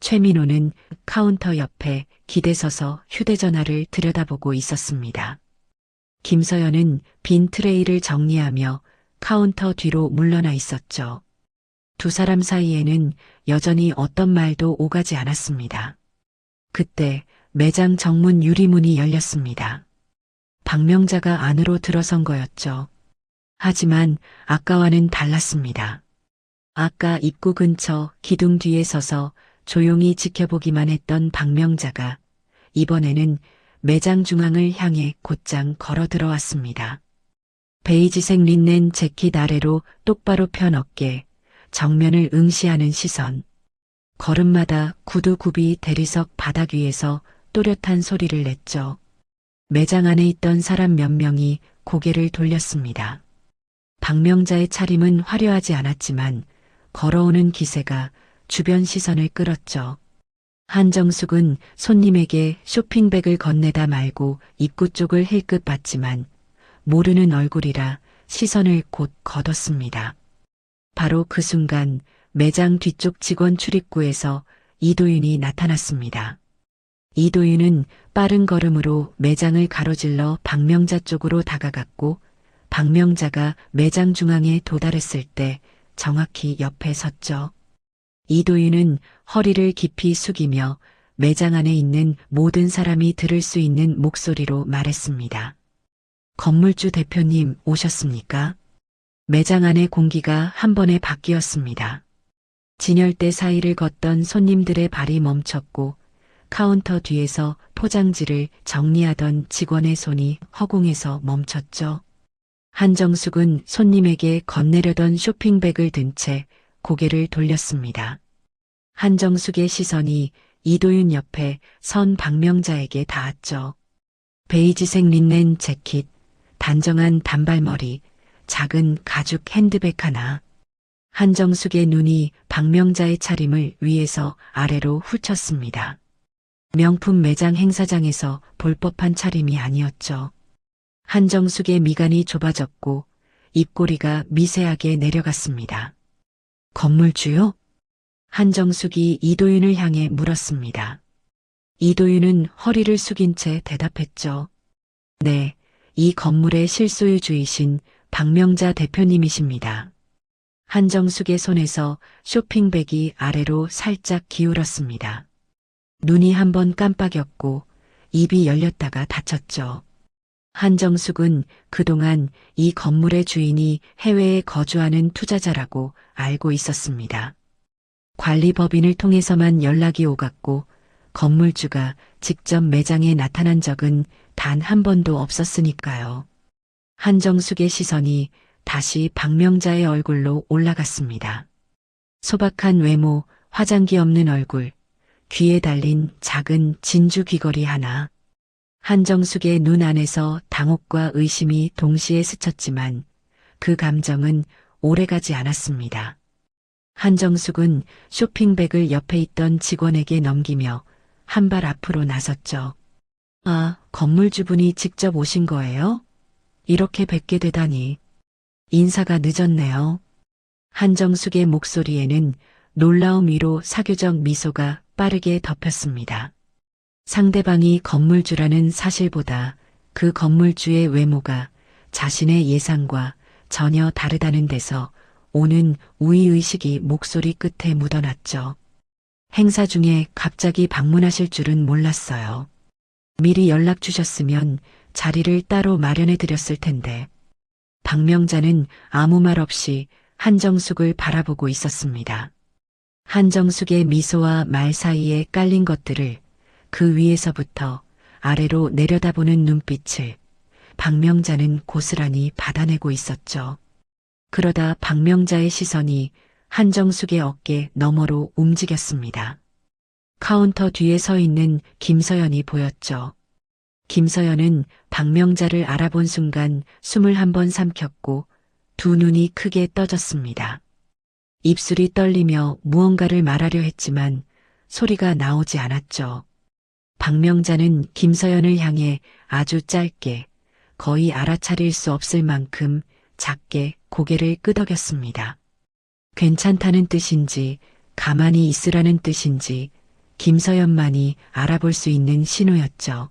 최민호는 카운터 옆에 기대서서 휴대전화를 들여다보고 있었습니다. 김서연은 빈 트레이를 정리하며 카운터 뒤로 물러나 있었죠. 두 사람 사이에는 여전히 어떤 말도 오가지 않았습니다. 그때 매장 정문 유리문이 열렸습니다. 박명자가 안으로 들어선 거였죠. 하지만 아까와는 달랐습니다. 아까 입구 근처 기둥 뒤에 서서 조용히 지켜보기만 했던 박명자가 이번에는 매장 중앙을 향해 곧장 걸어 들어왔습니다. 베이지색 린넨 재킷 아래로 똑바로 편 어깨, 정면을 응시하는 시선. 걸음마다 구두굽이 대리석 바닥 위에서 또렷한 소리를 냈죠. 매장 안에 있던 사람 몇 명이 고개를 돌렸습니다. 박명자의 차림은 화려하지 않았지만 걸어오는 기세가 주변 시선을 끌었죠. 한정숙은 손님에게 쇼핑백을 건네다 말고 입구 쪽을 힐끗 봤지만 모르는 얼굴이라 시선을 곧 거뒀습니다. 바로 그 순간 매장 뒤쪽 직원 출입구에서 이도윤이 나타났습니다. 이도윤은 빠른 걸음으로 매장을 가로질러 박명자 쪽으로 다가갔고 박명자가 매장 중앙에 도달했을 때 정확히 옆에 섰죠. 이도윤은 허리를 깊이 숙이며 매장 안에 있는 모든 사람이 들을 수 있는 목소리로 말했습니다. 건물주 대표님 오셨습니까? 매장 안의 공기가 한 번에 바뀌었습니다. 진열대 사이를 걷던 손님들의 발이 멈췄고 카운터 뒤에서 포장지를 정리하던 직원의 손이 허공에서 멈췄죠. 한정숙은 손님에게 건네려던 쇼핑백을 든 채 고개를 돌렸습니다. 한정숙의 시선이 이도윤 옆에 선 박명자에게 닿았죠. 베이지색 린넨 재킷, 단정한 단발머리, 작은 가죽 핸드백 하나. 한정숙의 눈이 박명자의 차림을 위에서 아래로 훑쳤습니다. 명품 매장 행사장에서 볼 법한 차림이 아니었죠. 한정숙의 미간이 좁아졌고 입꼬리가 미세하게 내려갔습니다. 건물주요? 한정숙이 이도윤을 향해 물었습니다. 이도윤은 허리를 숙인 채 대답했죠. 네, 이 건물의 실소유주이신 박명자 대표님이십니다. 한정숙의 손에서 쇼핑백이 아래로 살짝 기울었습니다. 눈이 한번 깜빡였고 입이 열렸다가 닫혔죠. 한정숙은 그동안 이 건물의 주인이 해외에 거주하는 투자자라고 알고 있었습니다. 관리법인을 통해서만 연락이 오갔고 건물주가 직접 매장에 나타난 적은 단 한 번도 없었으니까요. 한정숙의 시선이 다시 박명자의 얼굴로 올라갔습니다. 소박한 외모, 화장기 없는 얼굴, 귀에 달린 작은 진주 귀걸이 하나. 한정숙의 눈 안에서 당혹과 의심이 동시에 스쳤지만 그 감정은 오래가지 않았습니다. 한정숙은 쇼핑백을 옆에 있던 직원에게 넘기며 한 발 앞으로 나섰죠. 아, 건물주분이 직접 오신 거예요? 이렇게 뵙게 되다니. 인사가 늦었네요. 한정숙의 목소리에는 놀라움 위로 사교적 미소가 빠르게 덮였습니다. 상대방이 건물주라는 사실보다 그 건물주의 외모가 자신의 예상과 전혀 다르다는 데서 오는 우의의식이 목소리 끝에 묻어났죠. 행사 중에 갑자기 방문하실 줄은 몰랐어요. 미리 연락 주셨으면 자리를 따로 마련해 드렸을 텐데. 박명자는 아무 말 없이 한정숙을 바라보고 있었습니다. 한정숙의 미소와 말 사이에 깔린 것들을 그 위에서부터 아래로 내려다보는 눈빛을 박명자는 고스란히 받아내고 있었죠. 그러다 박명자의 시선이 한정숙의 어깨 너머로 움직였습니다. 카운터 뒤에 서 있는 김서연이 보였죠. 김서연은 박명자를 알아본 순간 숨을 한 번 삼켰고 두 눈이 크게 떠졌습니다. 입술이 떨리며 무언가를 말하려 했지만 소리가 나오지 않았죠. 박명자는 김서연을 향해 아주 짧게, 거의 알아차릴 수 없을 만큼 작게 고개를 끄덕였습니다. 괜찮다는 뜻인지 가만히 있으라는 뜻인지 김서연만이 알아볼 수 있는 신호였죠.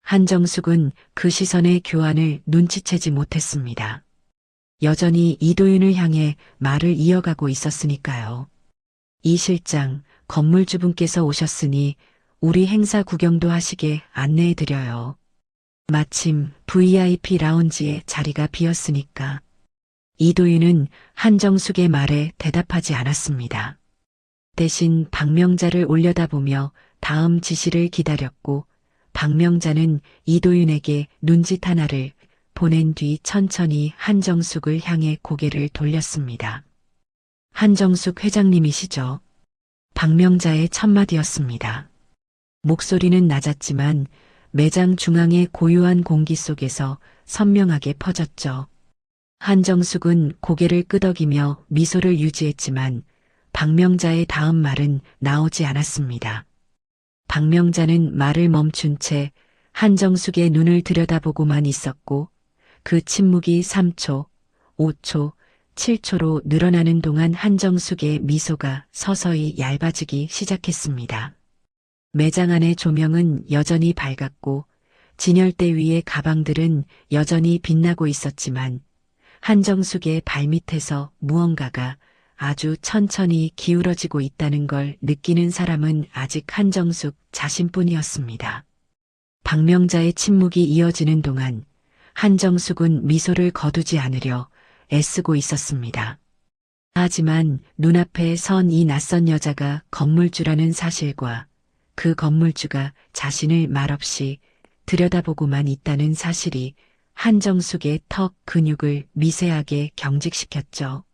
한정숙은 그 시선의 교환을 눈치채지 못했습니다. 여전히 이도윤을 향해 말을 이어가고 있었으니까요. 이 실장, 건물주분께서 오셨으니 우리 행사 구경도 하시게 안내해드려요. 마침 VIP 라운지에 자리가 비었으니까. 이도윤은 한정숙의 말에 대답하지 않았습니다. 대신 박명자를 올려다보며 다음 지시를 기다렸고 박명자는 이도윤에게 눈짓 하나를 보낸 뒤 천천히 한정숙을 향해 고개를 돌렸습니다. 한정숙 회장님이시죠? 박명자의 첫마디였습니다. 목소리는 낮았지만 매장 중앙의 고요한 공기 속에서 선명하게 퍼졌죠. 한정숙은 고개를 끄덕이며 미소를 유지했지만 박명자의 다음 말은 나오지 않았습니다. 박명자는 말을 멈춘 채 한정숙의 눈을 들여다보고만 있었고 그 침묵이 3초, 5초, 7초로 늘어나는 동안 한정숙의 미소가 서서히 얇아지기 시작했습니다. 매장 안의 조명은 여전히 밝았고 진열대 위의 가방들은 여전히 빛나고 있었지만 한정숙의 발밑에서 무언가가 아주 천천히 기울어지고 있다는 걸 느끼는 사람은 아직 한정숙 자신뿐이었습니다. 박명자의 침묵이 이어지는 동안 한정숙은 미소를 거두지 않으려 애쓰고 있었습니다. 하지만 눈앞에 선 이 낯선 여자가 건물주라는 사실과 그 건물주가 자신을 말없이 들여다보고만 있다는 사실이 한정숙의 턱 근육을 미세하게 경직시켰죠.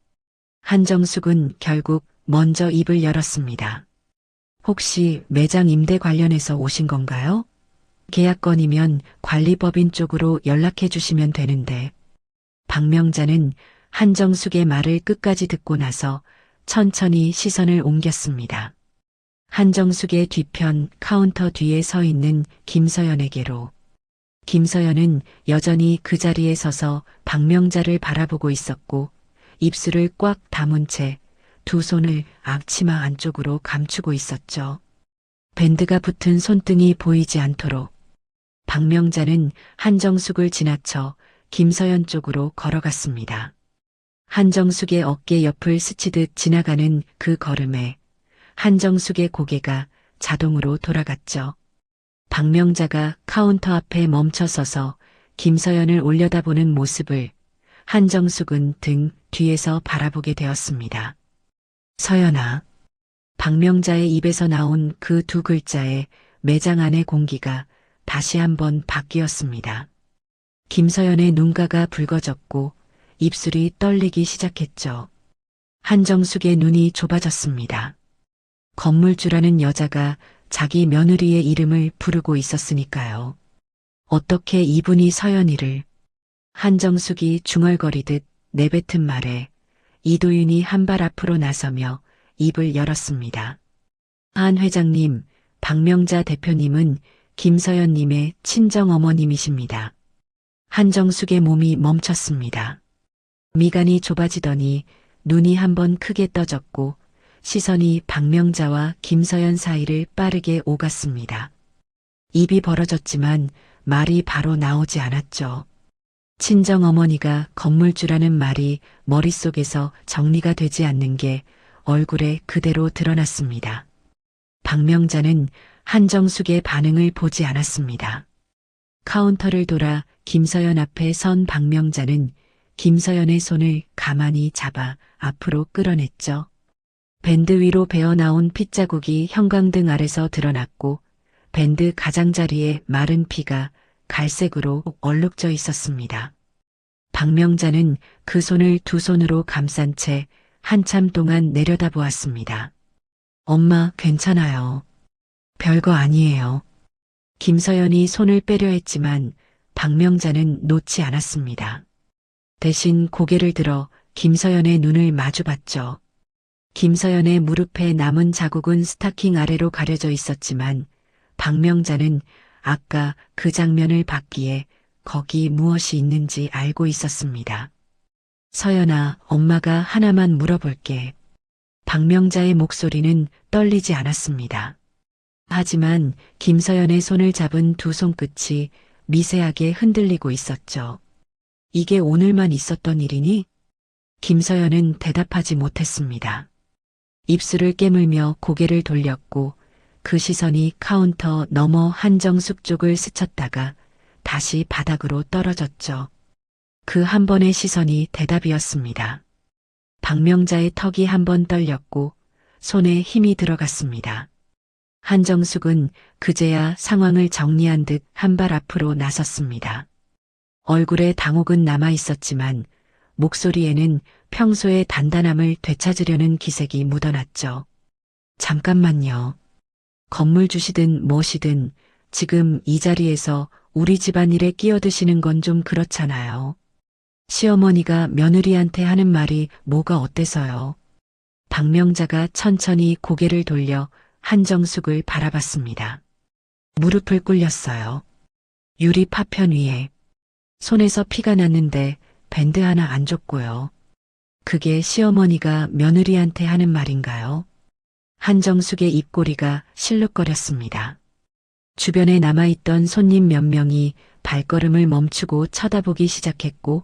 한정숙은 결국 먼저 입을 열었습니다. 혹시 매장 임대 관련해서 오신 건가요? 계약건이면 관리법인 쪽으로 연락해 주시면 되는데. 박명자는 한정숙의 말을 끝까지 듣고 나서 천천히 시선을 옮겼습니다. 한정숙의 뒤편 카운터 뒤에 서 있는 김서연에게로. 김서연은 여전히 그 자리에 서서 박명자를 바라보고 있었고 입술을 꽉 다문 채 두 손을 앞치마 안쪽으로 감추고 있었죠. 밴드가 붙은 손등이 보이지 않도록. 박명자는 한정숙을 지나쳐 김서연 쪽으로 걸어갔습니다. 한정숙의 어깨 옆을 스치듯 지나가는 그 걸음에 한정숙의 고개가 자동으로 돌아갔죠. 박명자가 카운터 앞에 멈춰서서 김서연을 올려다보는 모습을 한정숙은 등 뒤에서 바라보게 되었습니다. 서연아. 박명자의 입에서 나온 그 두 글자에 매장 안의 공기가 다시 한번 바뀌었습니다. 김서연의 눈가가 붉어졌고 입술이 떨리기 시작했죠. 한정숙의 눈이 좁아졌습니다. 건물주라는 여자가 자기 며느리의 이름을 부르고 있었으니까요. 어떻게 이분이 서연이를. 한정숙이 중얼거리듯 내뱉은 말에 이도윤이 한 발 앞으로 나서며 입을 열었습니다. 한 회장님, 박명자 대표님은 김서연님의 친정어머님이십니다. 한정숙의 몸이 멈췄습니다. 미간이 좁아지더니 눈이 한번 크게 떠졌고 시선이 박명자와 김서연 사이를 빠르게 오갔습니다. 입이 벌어졌지만 말이 바로 나오지 않았죠. 친정어머니가 건물주라는 말이 머릿속에서 정리가 되지 않는 게 얼굴에 그대로 드러났습니다. 박명자는 한정숙의 반응을 보지 않았습니다. 카운터를 돌아 김서연 앞에 선 박명자는 김서연의 손을 가만히 잡아 앞으로 끌어냈죠. 밴드 위로 배어나온 핏자국이 형광등 아래서 드러났고 밴드 가장자리에 마른 피가 갈색으로 얼룩져 있었습니다. 박명자는 그 손을 두 손으로 감싼 채 한참 동안 내려다보았습니다. 엄마, 괜찮아요. 별거 아니에요. 김서연이 손을 빼려 했지만 박명자는 놓지 않았습니다. 대신 고개를 들어 김서연의 눈을 마주봤죠. 김서연의 무릎에 남은 자국은 스타킹 아래로 가려져 있었지만 박명자는 아까 그 장면을 봤기에 거기 무엇이 있는지 알고 있었습니다. 서연아, 엄마가 하나만 물어볼게. 박명자의 목소리는 떨리지 않았습니다. 하지만 김서연의 손을 잡은 두 손끝이 미세하게 흔들리고 있었죠. 이게 오늘만 있었던 일이니? 김서연은 대답하지 못했습니다. 입술을 깨물며 고개를 돌렸고 그 시선이 카운터 너머 한정숙 쪽을 스쳤다가 다시 바닥으로 떨어졌죠. 그 한 번의 시선이 대답이었습니다. 박명자의 턱이 한 번 떨렸고 손에 힘이 들어갔습니다. 한정숙은 그제야 상황을 정리한 듯 한 발 앞으로 나섰습니다. 얼굴에 당혹은 남아 있었지만 목소리에는 평소의 단단함을 되찾으려는 기색이 묻어났죠. 잠깐만요. 건물 주시든 뭐시든 지금 이 자리에서 우리 집안일에 끼어드시는 건 좀 그렇잖아요. 시어머니가 며느리한테 하는 말이 뭐가 어때서요? 박명자가 천천히 고개를 돌려 한정숙을 바라봤습니다. 무릎을 꿇렸어요. 유리 파편 위에 손에서 피가 났는데 밴드 하나 안 줬고요. 그게 시어머니가 며느리한테 하는 말인가요? 한정숙의 입꼬리가 실룩거렸습니다. 주변에 남아있던 손님 몇 명이 발걸음을 멈추고 쳐다보기 시작했고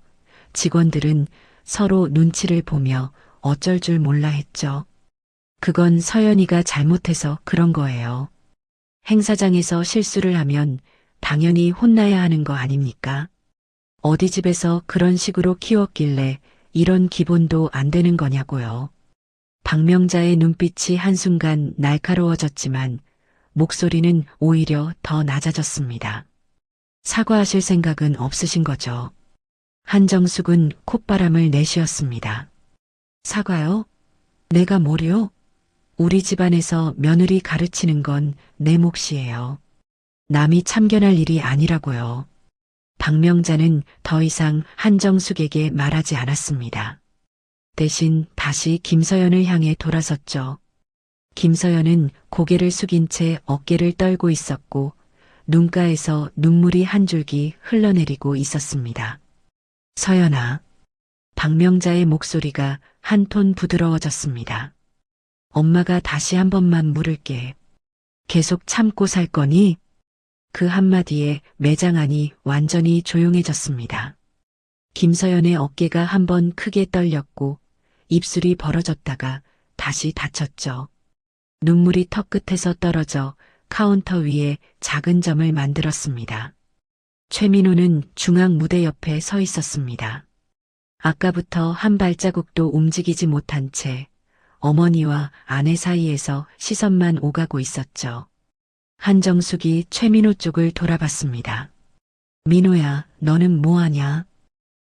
직원들은 서로 눈치를 보며 어쩔 줄 몰라 했죠. 그건 서연이가 잘못해서 그런 거예요. 행사장에서 실수를 하면 당연히 혼나야 하는 거 아닙니까? 어디 집에서 그런 식으로 키웠길래 이런 기본도 안 되는 거냐고요. 박명자의 눈빛이 한순간 날카로워졌지만 목소리는 오히려 더 낮아졌습니다. 사과하실 생각은 없으신 거죠? 한정숙은 콧바람을 내쉬었습니다. 사과요? 내가 뭐요? 우리 집안에서 며느리 가르치는 건 내 몫이에요. 남이 참견할 일이 아니라고요. 박명자는 더 이상 한정숙에게 말하지 않았습니다. 대신 다시 김서연을 향해 돌아섰죠. 김서연은 고개를 숙인 채 어깨를 떨고 있었고 눈가에서 눈물이 한 줄기 흘러내리고 있었습니다. 서연아. 박명자의 목소리가 한 톤 부드러워졌습니다. 엄마가 다시 한 번만 물을게. 계속 참고 살 거니? 그 한마디에 매장 안이 완전히 조용해졌습니다. 김서연의 어깨가 한 번 크게 떨렸고 입술이 벌어졌다가 다시 닫혔죠. 눈물이 턱끝에서 떨어져 카운터 위에 작은 점을 만들었습니다. 최민호는 중앙 무대 옆에 서 있었습니다. 아까부터 한 발자국도 움직이지 못한 채 어머니와 아내 사이에서 시선만 오가고 있었죠. 한정숙이 최민호 쪽을 돌아봤습니다. 민호야, 너는 뭐하냐?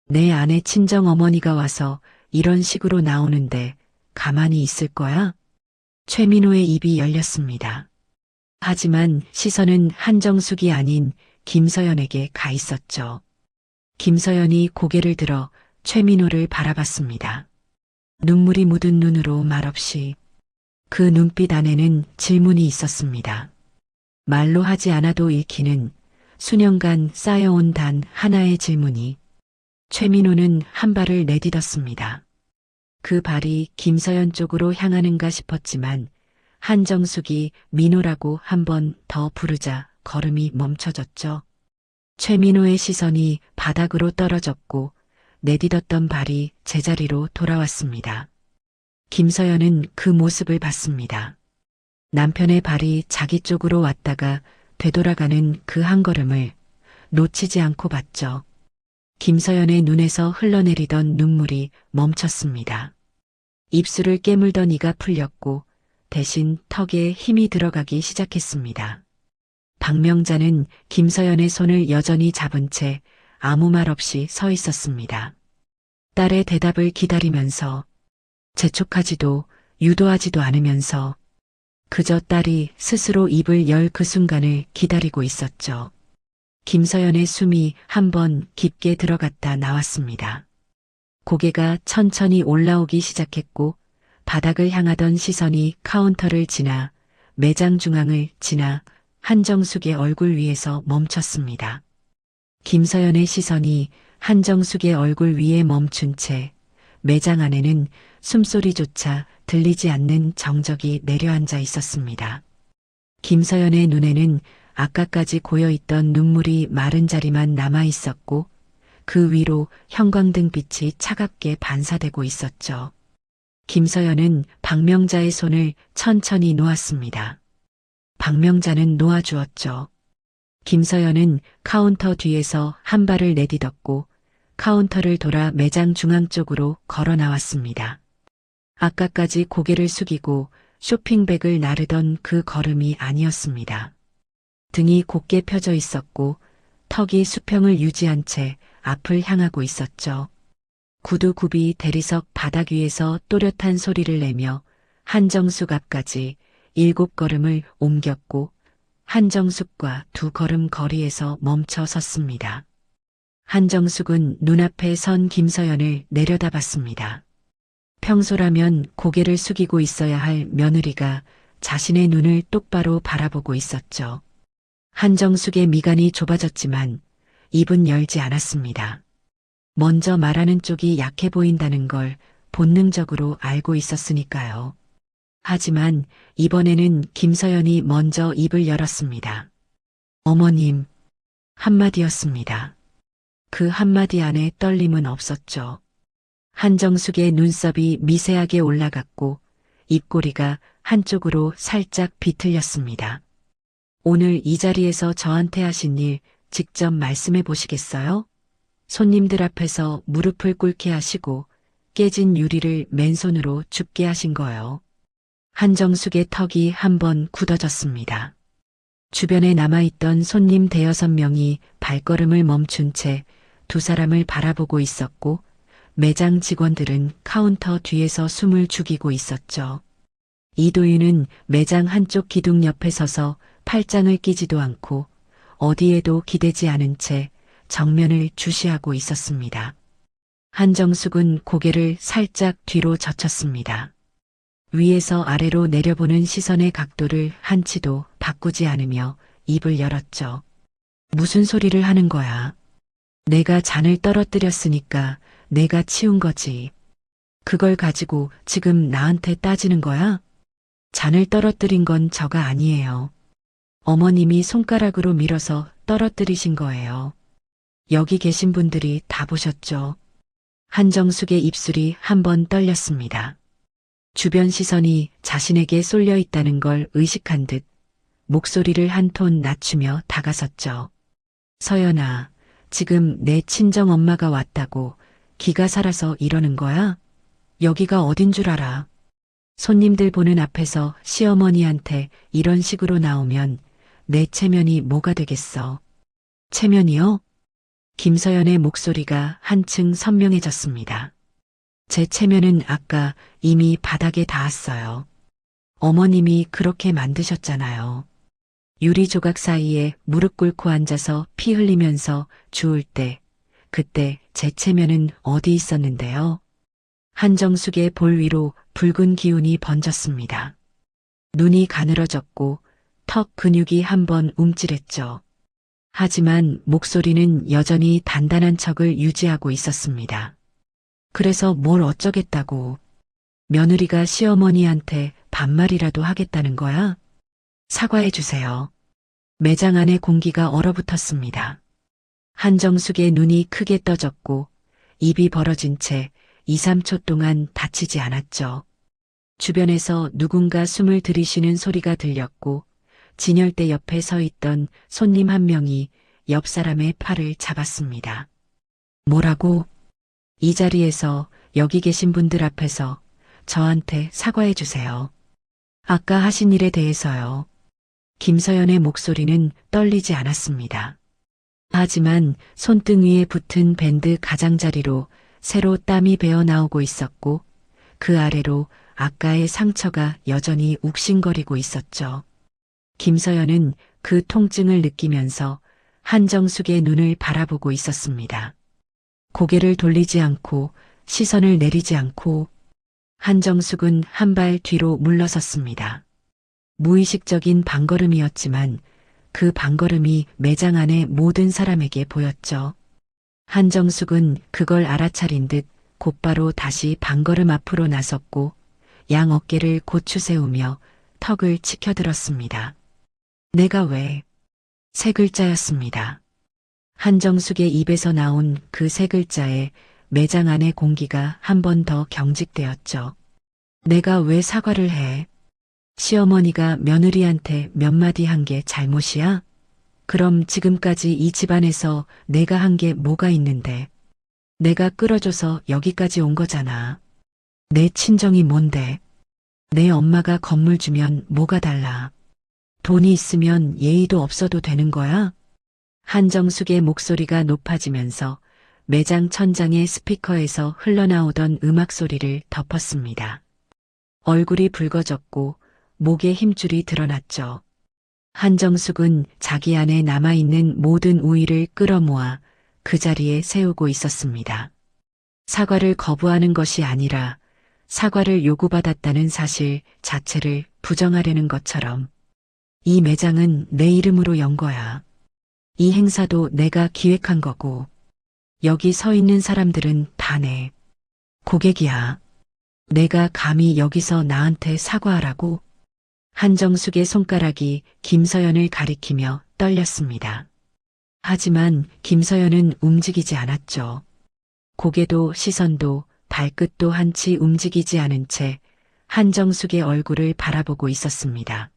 내 아내 친정 어머니가 와서 이런 식으로 나오는데 가만히 있을 거야? 최민호의 입이 열렸습니다. 하지만 시선은 한정숙이 아닌 김서연에게 가 있었죠. 김서연이 고개를 들어 최민호를 바라봤습니다. 눈물이 묻은 눈으로 말없이 그 눈빛 안에는 질문이 있었습니다. 말로 하지 않아도 읽히는 수년간 쌓여온 단 하나의 질문이. 최민호는 한 발을 내딛었습니다. 그 발이 김서연 쪽으로 향하는가 싶었지만 한정숙이 민호라고 한 번 더 부르자 걸음이 멈춰졌죠. 최민호의 시선이 바닥으로 떨어졌고 내딛었던 발이 제자리로 돌아왔습니다. 김서연은 그 모습을 봤습니다. 남편의 발이 자기 쪽으로 왔다가 되돌아가는 그 한 걸음을 놓치지 않고 봤죠. 김서연의 눈에서 흘러내리던 눈물이 멈췄습니다. 입술을 깨물던 이가 풀렸고 대신 턱에 힘이 들어가기 시작했습니다. 박명자는 김서연의 손을 여전히 잡은 채 아무 말 없이 서 있었습니다. 딸의 대답을 기다리면서 재촉하지도 유도하지도 않으면서 그저 딸이 스스로 입을 열 그 순간을 기다리고 있었죠. 김서연의 숨이 한번 깊게 들어갔다 나왔습니다. 고개가 천천히 올라오기 시작했고 바닥을 향하던 시선이 카운터를 지나 매장 중앙을 지나 한정숙의 얼굴 위에서 멈췄습니다. 김서연의 시선이 한정숙의 얼굴 위에 멈춘 채 매장 안에는 숨소리조차 들리지 않는 정적이 내려앉아 있었습니다. 김서연의 눈에는 아까까지 고여있던 눈물이 마른 자리만 남아 있었고 그 위로 형광등 빛이 차갑게 반사되고 있었죠. 김서연은 박명자의 손을 천천히 놓았습니다. 박명자는 놓아주었죠. 김서연은 카운터 뒤에서 한 발을 내딛었고 카운터를 돌아 매장 중앙 쪽으로 걸어 나왔습니다. 아까까지 고개를 숙이고 쇼핑백을 나르던 그 걸음이 아니었습니다. 등이 곧게 펴져 있었고 턱이 수평을 유지한 채 앞을 향하고 있었죠. 구두굽이 대리석 바닥 위에서 또렷한 소리를 내며 한정숙 앞까지 7걸음을 옮겼고 한정숙과 2걸음 거리에서 멈춰 섰습니다. 한정숙은 눈앞에 선 김서연을 내려다봤습니다. 평소라면 고개를 숙이고 있어야 할 며느리가 자신의 눈을 똑바로 바라보고 있었죠. 한정숙의 미간이 좁아졌지만 입은 열지 않았습니다. 먼저 말하는 쪽이 약해 보인다는 걸 본능적으로 알고 있었으니까요. 하지만 이번에는 김서연이 먼저 입을 열었습니다. 어머님, 한마디였습니다. 그 한마디 안에 떨림은 없었죠. 한정숙의 눈썹이 미세하게 올라갔고 입꼬리가 한쪽으로 살짝 비틀렸습니다. 오늘 이 자리에서 저한테 하신 일 직접 말씀해 보시겠어요? 손님들 앞에서 무릎을 꿇게 하시고 깨진 유리를 맨손으로 줍게 하신 거요. 한정숙의 턱이 한번 굳어졌습니다. 주변에 남아있던 손님 대여섯 명이 발걸음을 멈춘 채 두 사람을 바라보고 있었고 매장 직원들은 카운터 뒤에서 숨을 죽이고 있었죠. 이도윤은 매장 한쪽 기둥 옆에 서서 팔짱을 끼지도 않고 어디에도 기대지 않은 채 정면을 주시하고 있었습니다. 한정숙은 고개를 살짝 뒤로 젖혔습니다. 위에서 아래로 내려보는 시선의 각도를 한치도 바꾸지 않으며 입을 열었죠. 무슨 소리를 하는 거야? 내가 잔을 떨어뜨렸으니까 내가 치운 거지. 그걸 가지고 지금 나한테 따지는 거야? 잔을 떨어뜨린 건 저가 아니에요. 어머님이 손가락으로 밀어서 떨어뜨리신 거예요. 여기 계신 분들이 다 보셨죠. 한정숙의 입술이 한번 떨렸습니다. 주변 시선이 자신에게 쏠려 있다는 걸 의식한 듯 목소리를 한 톤 낮추며 다가섰죠. 서연아, 지금 내 친정 엄마가 왔다고 기가 살아서 이러는 거야? 여기가 어딘 줄 알아? 손님들 보는 앞에서 시어머니한테 이런 식으로 나오면 내 체면이 뭐가 되겠어? 체면이요? 김서연의 목소리가 한층 선명해졌습니다. 제 체면은 아까 이미 바닥에 닿았어요. 어머님이 그렇게 만드셨잖아요. 유리 조각 사이에 무릎 꿇고 앉아서 피 흘리면서 주울 때, 그때 제 체면은 어디 있었는데요? 한정숙의 볼 위로 붉은 기운이 번졌습니다. 눈이 가늘어졌고 턱 근육이 한번 움찔했죠. 하지만 목소리는 여전히 단단한 척을 유지하고 있었습니다. 그래서 뭘 어쩌겠다고. 며느리가 시어머니한테 반말이라도 하겠다는 거야? 사과해 주세요. 매장 안의 공기가 얼어붙었습니다. 한정숙의 눈이 크게 떠졌고 입이 벌어진 채 2, 3초 동안 다치지 않았죠. 주변에서 누군가 숨을 들이쉬는 소리가 들렸고 진열대 옆에 서 있던 손님 한 명이 옆 사람의 팔을 잡았습니다. 뭐라고? 이 자리에서 여기 계신 분들 앞에서 저한테 사과해 주세요. 아까 하신 일에 대해서요. 김서연의 목소리는 떨리지 않았습니다. 하지만 손등 위에 붙은 밴드 가장자리로 새로 땀이 배어 나오고 있었고 그 아래로 아까의 상처가 여전히 욱신거리고 있었죠. 김서연은 그 통증을 느끼면서 한정숙의 눈을 바라보고 있었습니다. 고개를 돌리지 않고 시선을 내리지 않고 한정숙은 한 발 뒤로 물러섰습니다. 무의식적인 방걸음이었지만 그 방걸음이 매장 안의 모든 사람에게 보였죠. 한정숙은 그걸 알아차린 듯 곧바로 다시 방걸음 앞으로 나섰고 양 어깨를 고추 세우며 턱을 치켜들었습니다. 내가 왜? 세 글자였습니다. 한정숙의 입에서 나온 그 세 글자에 매장 안의 공기가 한 번 더 경직되었죠. 내가 왜 사과를 해? 시어머니가 며느리한테 몇 마디 한 게 잘못이야? 그럼 지금까지 이 집안에서 내가 한 게 뭐가 있는데? 내가 끌어줘서 여기까지 온 거잖아. 내 친정이 뭔데? 내 엄마가 건물 주면 뭐가 달라? 돈이 있으면 예의도 없어도 되는 거야? 한정숙의 목소리가 높아지면서 매장 천장의 스피커에서 흘러나오던 음악 소리를 덮었습니다. 얼굴이 붉어졌고 목에 힘줄이 드러났죠. 한정숙은 자기 안에 남아있는 모든 우위를 끌어모아 그 자리에 세우고 있었습니다. 사과를 거부하는 것이 아니라 사과를 요구받았다는 사실 자체를 부정하려는 것처럼 이 매장은 내 이름으로 연 거야. 이 행사도 내가 기획한 거고 여기 서 있는 사람들은 다 내 고객이야. 내가 감히 여기서 나한테 사과하라고? 한정숙의 손가락이 김서연을 가리키며 떨렸습니다. 하지만 김서연은 움직이지 않았죠. 고개도 시선도 발끝도 한치 움직이지 않은 채 한정숙의 얼굴을 바라보고 있었습니다.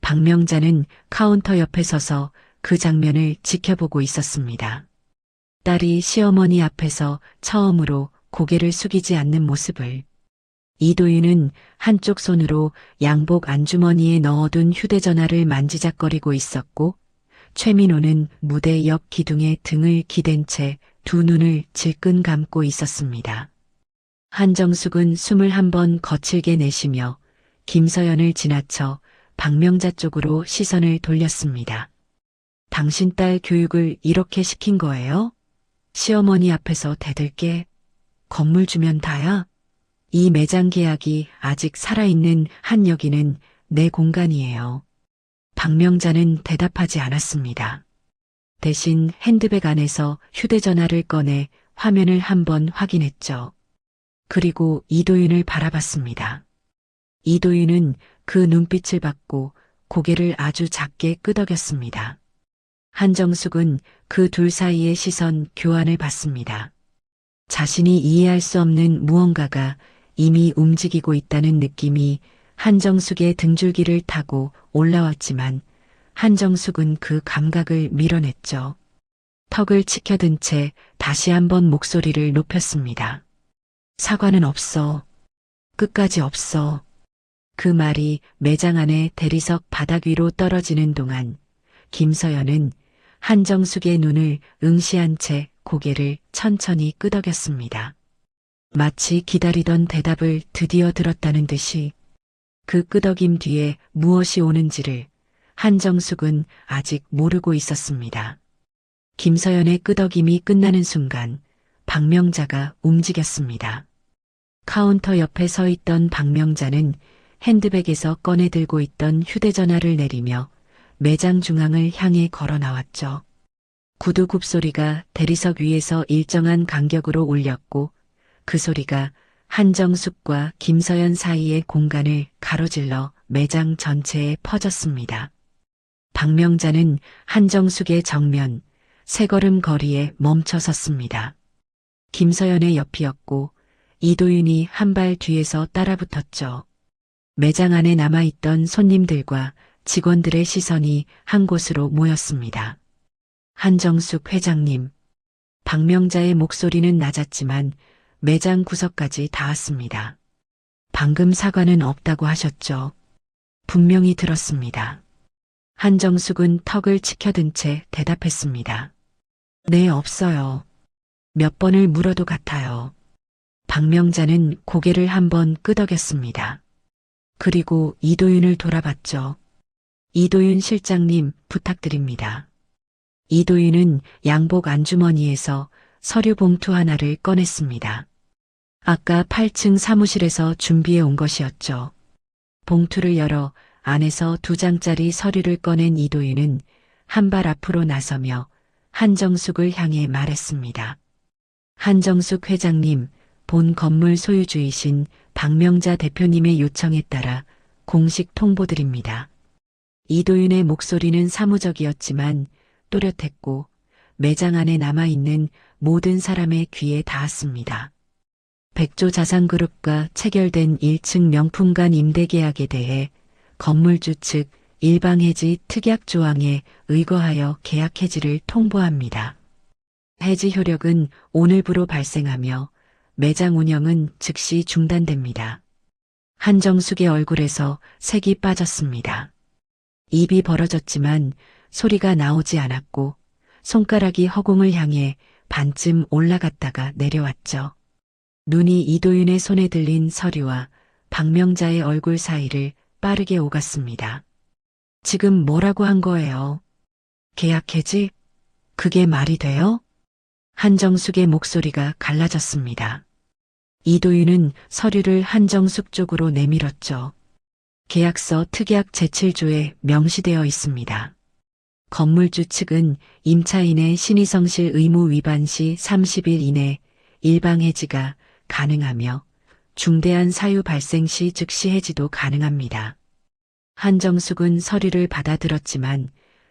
박명자는 카운터 옆에 서서 그 장면을 지켜보고 있었습니다. 딸이 시어머니 앞에서 처음으로 고개를 숙이지 않는 모습을. 이도윤은 한쪽 손으로 양복 안주머니에 넣어둔 휴대전화를 만지작거리고 있었고 최민호는 무대 옆 기둥에 등을 기댄 채 두 눈을 질끈 감고 있었습니다. 한정숙은 숨을 한 번 거칠게 내쉬며 김서연을 지나쳐 박명자 쪽으로 시선을 돌렸습니다. 당신 딸 교육을 이렇게 시킨 거예요? 시어머니 앞에서 대들게 건물 주면 다야? 이 매장 계약이 아직 살아있는 한 여기는 내 공간이에요. 박명자는 대답하지 않았습니다. 대신 핸드백 안에서 휴대전화를 꺼내 화면을 한번 확인했죠. 그리고 이도윤을 바라봤습니다. 이도윤은 그 눈빛을 받고 고개를 아주 작게 끄덕였습니다. 한정숙은 그 둘 사이의 시선 교환을 받습니다. 자신이 이해할 수 없는 무언가가 이미 움직이고 있다는 느낌이 한정숙의 등줄기를 타고 올라왔지만 한정숙은 그 감각을 밀어냈죠. 턱을 치켜든 채 다시 한번 목소리를 높였습니다. 사과는 없어. 끝까지 없어. 그 말이 매장 안에 대리석 바닥 위로 떨어지는 동안 김서연은 한정숙의 눈을 응시한 채 고개를 천천히 끄덕였습니다. 마치 기다리던 대답을 드디어 들었다는 듯이 그 끄덕임 뒤에 무엇이 오는지를 한정숙은 아직 모르고 있었습니다. 김서연의 끄덕임이 끝나는 순간 박명자가 움직였습니다. 카운터 옆에 서 있던 박명자는 핸드백에서 꺼내 들고 있던 휴대전화를 내리며 매장 중앙을 향해 걸어 나왔죠. 구두굽 소리가 대리석 위에서 일정한 간격으로 울렸고 그 소리가 한정숙과 김서연 사이의 공간을 가로질러 매장 전체에 퍼졌습니다. 박명자는 한정숙의 정면, 세 걸음 거리에 멈춰 섰습니다. 김서연의 옆이었고 이도윤이 한 발 뒤에서 따라붙었죠. 매장 안에 남아있던 손님들과 직원들의 시선이 한 곳으로 모였습니다. 한정숙 회장님. 박명자의 목소리는 낮았지만 매장 구석까지 닿았습니다. 방금 사과는 없다고 하셨죠. 분명히 들었습니다. 한정숙은 턱을 치켜든 채 대답했습니다. 네, 없어요. 몇 번을 물어도 같아요. 박명자는 고개를 한번 끄덕였습니다. 그리고 이도윤을 돌아봤죠. 이도윤 실장님, 부탁드립니다. 이도윤은 양복 안주머니에서 서류 봉투 하나를 꺼냈습니다. 아까 8층 사무실에서 준비해 온 것이었죠. 봉투를 열어 안에서 2장짜리 서류를 꺼낸 이도윤은 한 발 앞으로 나서며 한정숙을 향해 말했습니다. 한정숙 회장님, 본 건물 소유주이신 박명자 대표님의 요청에 따라 공식 통보드립니다. 이도윤의 목소리는 사무적이었지만 또렷했고 매장 안에 남아있는 모든 사람의 귀에 닿았습니다. 백조 자산그룹과 체결된 1층 명품관 임대계약에 대해 건물주 측 일방해지 특약 조항에 의거하여 계약 해지를 통보합니다. 해지 효력은 오늘부로 발생하며 매장 운영은 즉시 중단됩니다. 한정숙의 얼굴에서 색이 빠졌습니다. 입이 벌어졌지만 소리가 나오지 않았고 손가락이 허공을 향해 반쯤 올라갔다가 내려왔죠. 눈이 이도윤의 손에 들린 서류와 박명자의 얼굴 사이를 빠르게 오갔습니다. 지금 뭐라고 한 거예요? 계약 해지? 그게 말이 돼요? 한정숙의 목소리가 갈라졌습니다. 이도윤은 서류를 한정숙 쪽으로 내밀었죠. 계약서 특약 제7조에 명시되어 있습니다. 건물주 측은 임차인의 신의성실 의무 위반 시 30일 이내 일방해지가 가능하며 중대한 사유 발생 시 즉시 해지도 가능합니다. 한정숙은 서류를 받아들었지만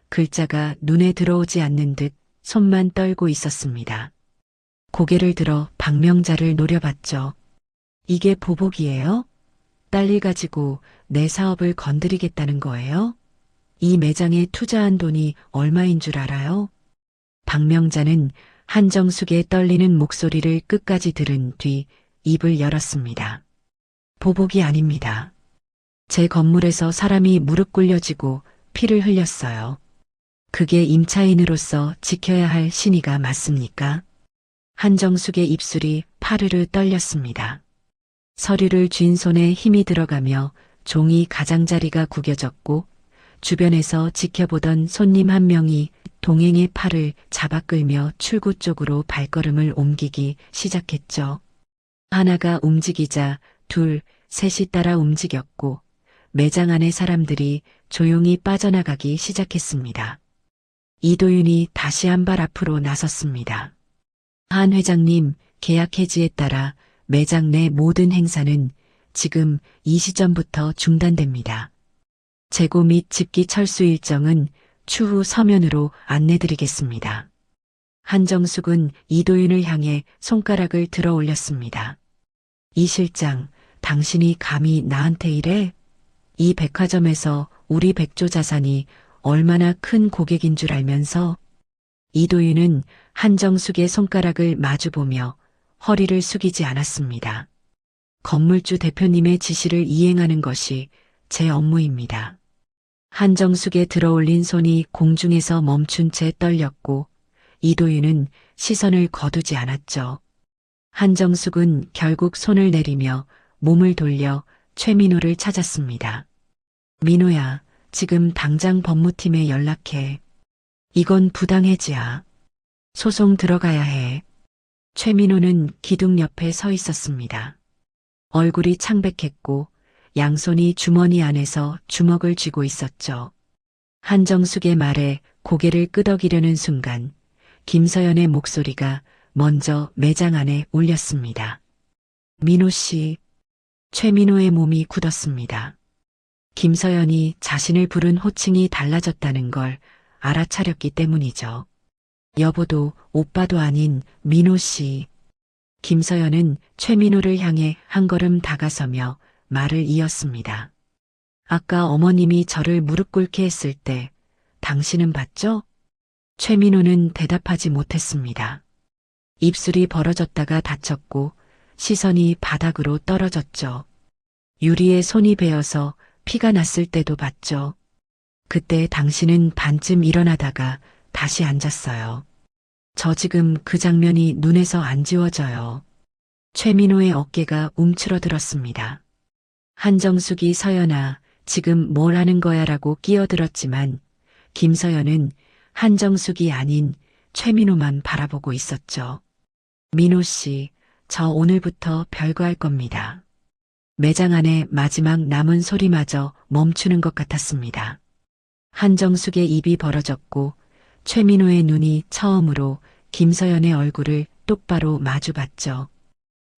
글자가 눈에 들어오지 않는 듯 손만 떨고 있었습니다. 고개를 들어 박명자를 노려봤죠. 이게 보복이에요? 딸일 가지고 내 사업을 건드리겠다는 거예요? 이 매장에 투자한 돈이 얼마인 줄 알아요? 박명자는 한정숙의 떨리는 목소리를 끝까지 들은 뒤 입을 열었습니다. 보복이 아닙니다. 제 건물에서 사람이 무릎 꿇려지고 피를 흘렸어요. 그게 임차인으로서 지켜야 할 신의가 맞습니까? 한정숙의 입술이 파르르 떨렸습니다. 서류를 쥔 손에 힘이 들어가며 종이 가장자리가 구겨졌고 주변에서 지켜보던 손님 한 명이 동행의 팔을 잡아 끌며 출구 쪽으로 발걸음을 옮기기 시작했죠. 하나가 움직이자 둘, 셋이 따라 움직였고 매장 안의 사람들이 조용히 빠져나가기 시작했습니다. 이도윤이 다시 한 발 앞으로 나섰습니다. 한 회장님, 계약 해지에 따라 매장 내 모든 행사는 지금 이 시점부터 중단됩니다. 재고 및 집기 철수 일정은 추후 서면으로 안내드리겠습니다. 한정숙은 이도윤을 향해 손가락을 들어 올렸습니다. 이 실장, 당신이 감히 나한테 이래? 이 백화점에서 우리 백조 자산이 얼마나 큰 고객인 줄 알면서? 이도윤은 한정숙의 손가락을 마주보며 허리를 숙이지 않았습니다. 건물주 대표님의 지시를 이행하는 것이 제 업무입니다. 한정숙의 들어올린 손이 공중에서 멈춘 채 떨렸고 이도윤은 시선을 거두지 않았죠. 한정숙은 결국 손을 내리며 몸을 돌려 최민호를 찾았습니다. 민호야, 지금 당장 법무팀에 연락해. 이건 부당해지야. 소송 들어가야 해. 최민호는 기둥 옆에 서 있었습니다. 얼굴이 창백했고 양손이 주머니 안에서 주먹을 쥐고 있었죠. 한정숙의 말에 고개를 끄덕이려는 순간 김서연의 목소리가 먼저 매장 안에 울렸습니다. 민호 씨. 최민호의 몸이 굳었습니다. 김서연이 자신을 부른 호칭이 달라졌다는 걸 알아차렸기 때문이죠. 여보도 오빠도 아닌 민호 씨. 김서연은 최민호를 향해 한 걸음 다가서며 말을 이었습니다. 아까 어머님이 저를 무릎 꿇게 했을 때 당신은 봤죠? 최민호는 대답하지 못했습니다. 입술이 벌어졌다가 닫혔고 시선이 바닥으로 떨어졌죠. 유리에 손이 베어서 피가 났을 때도 봤죠. 그때 당신은 반쯤 일어나다가 다시 앉았어요. 저 지금 그 장면이 눈에서 안 지워져요. 최민호의 어깨가 움츠러들었습니다. 한정숙이 서연아, 지금 뭘 하는 거야 라고 끼어들었지만 김서연은 한정숙이 아닌 최민호만 바라보고 있었죠. 민호 씨, 저 오늘부터 별거 할 겁니다. 매장 안에 마지막 남은 소리마저 멈추는 것 같았습니다. 한정숙의 입이 벌어졌고 최민호의 눈이 처음으로 김서연의 얼굴을 똑바로 마주봤죠.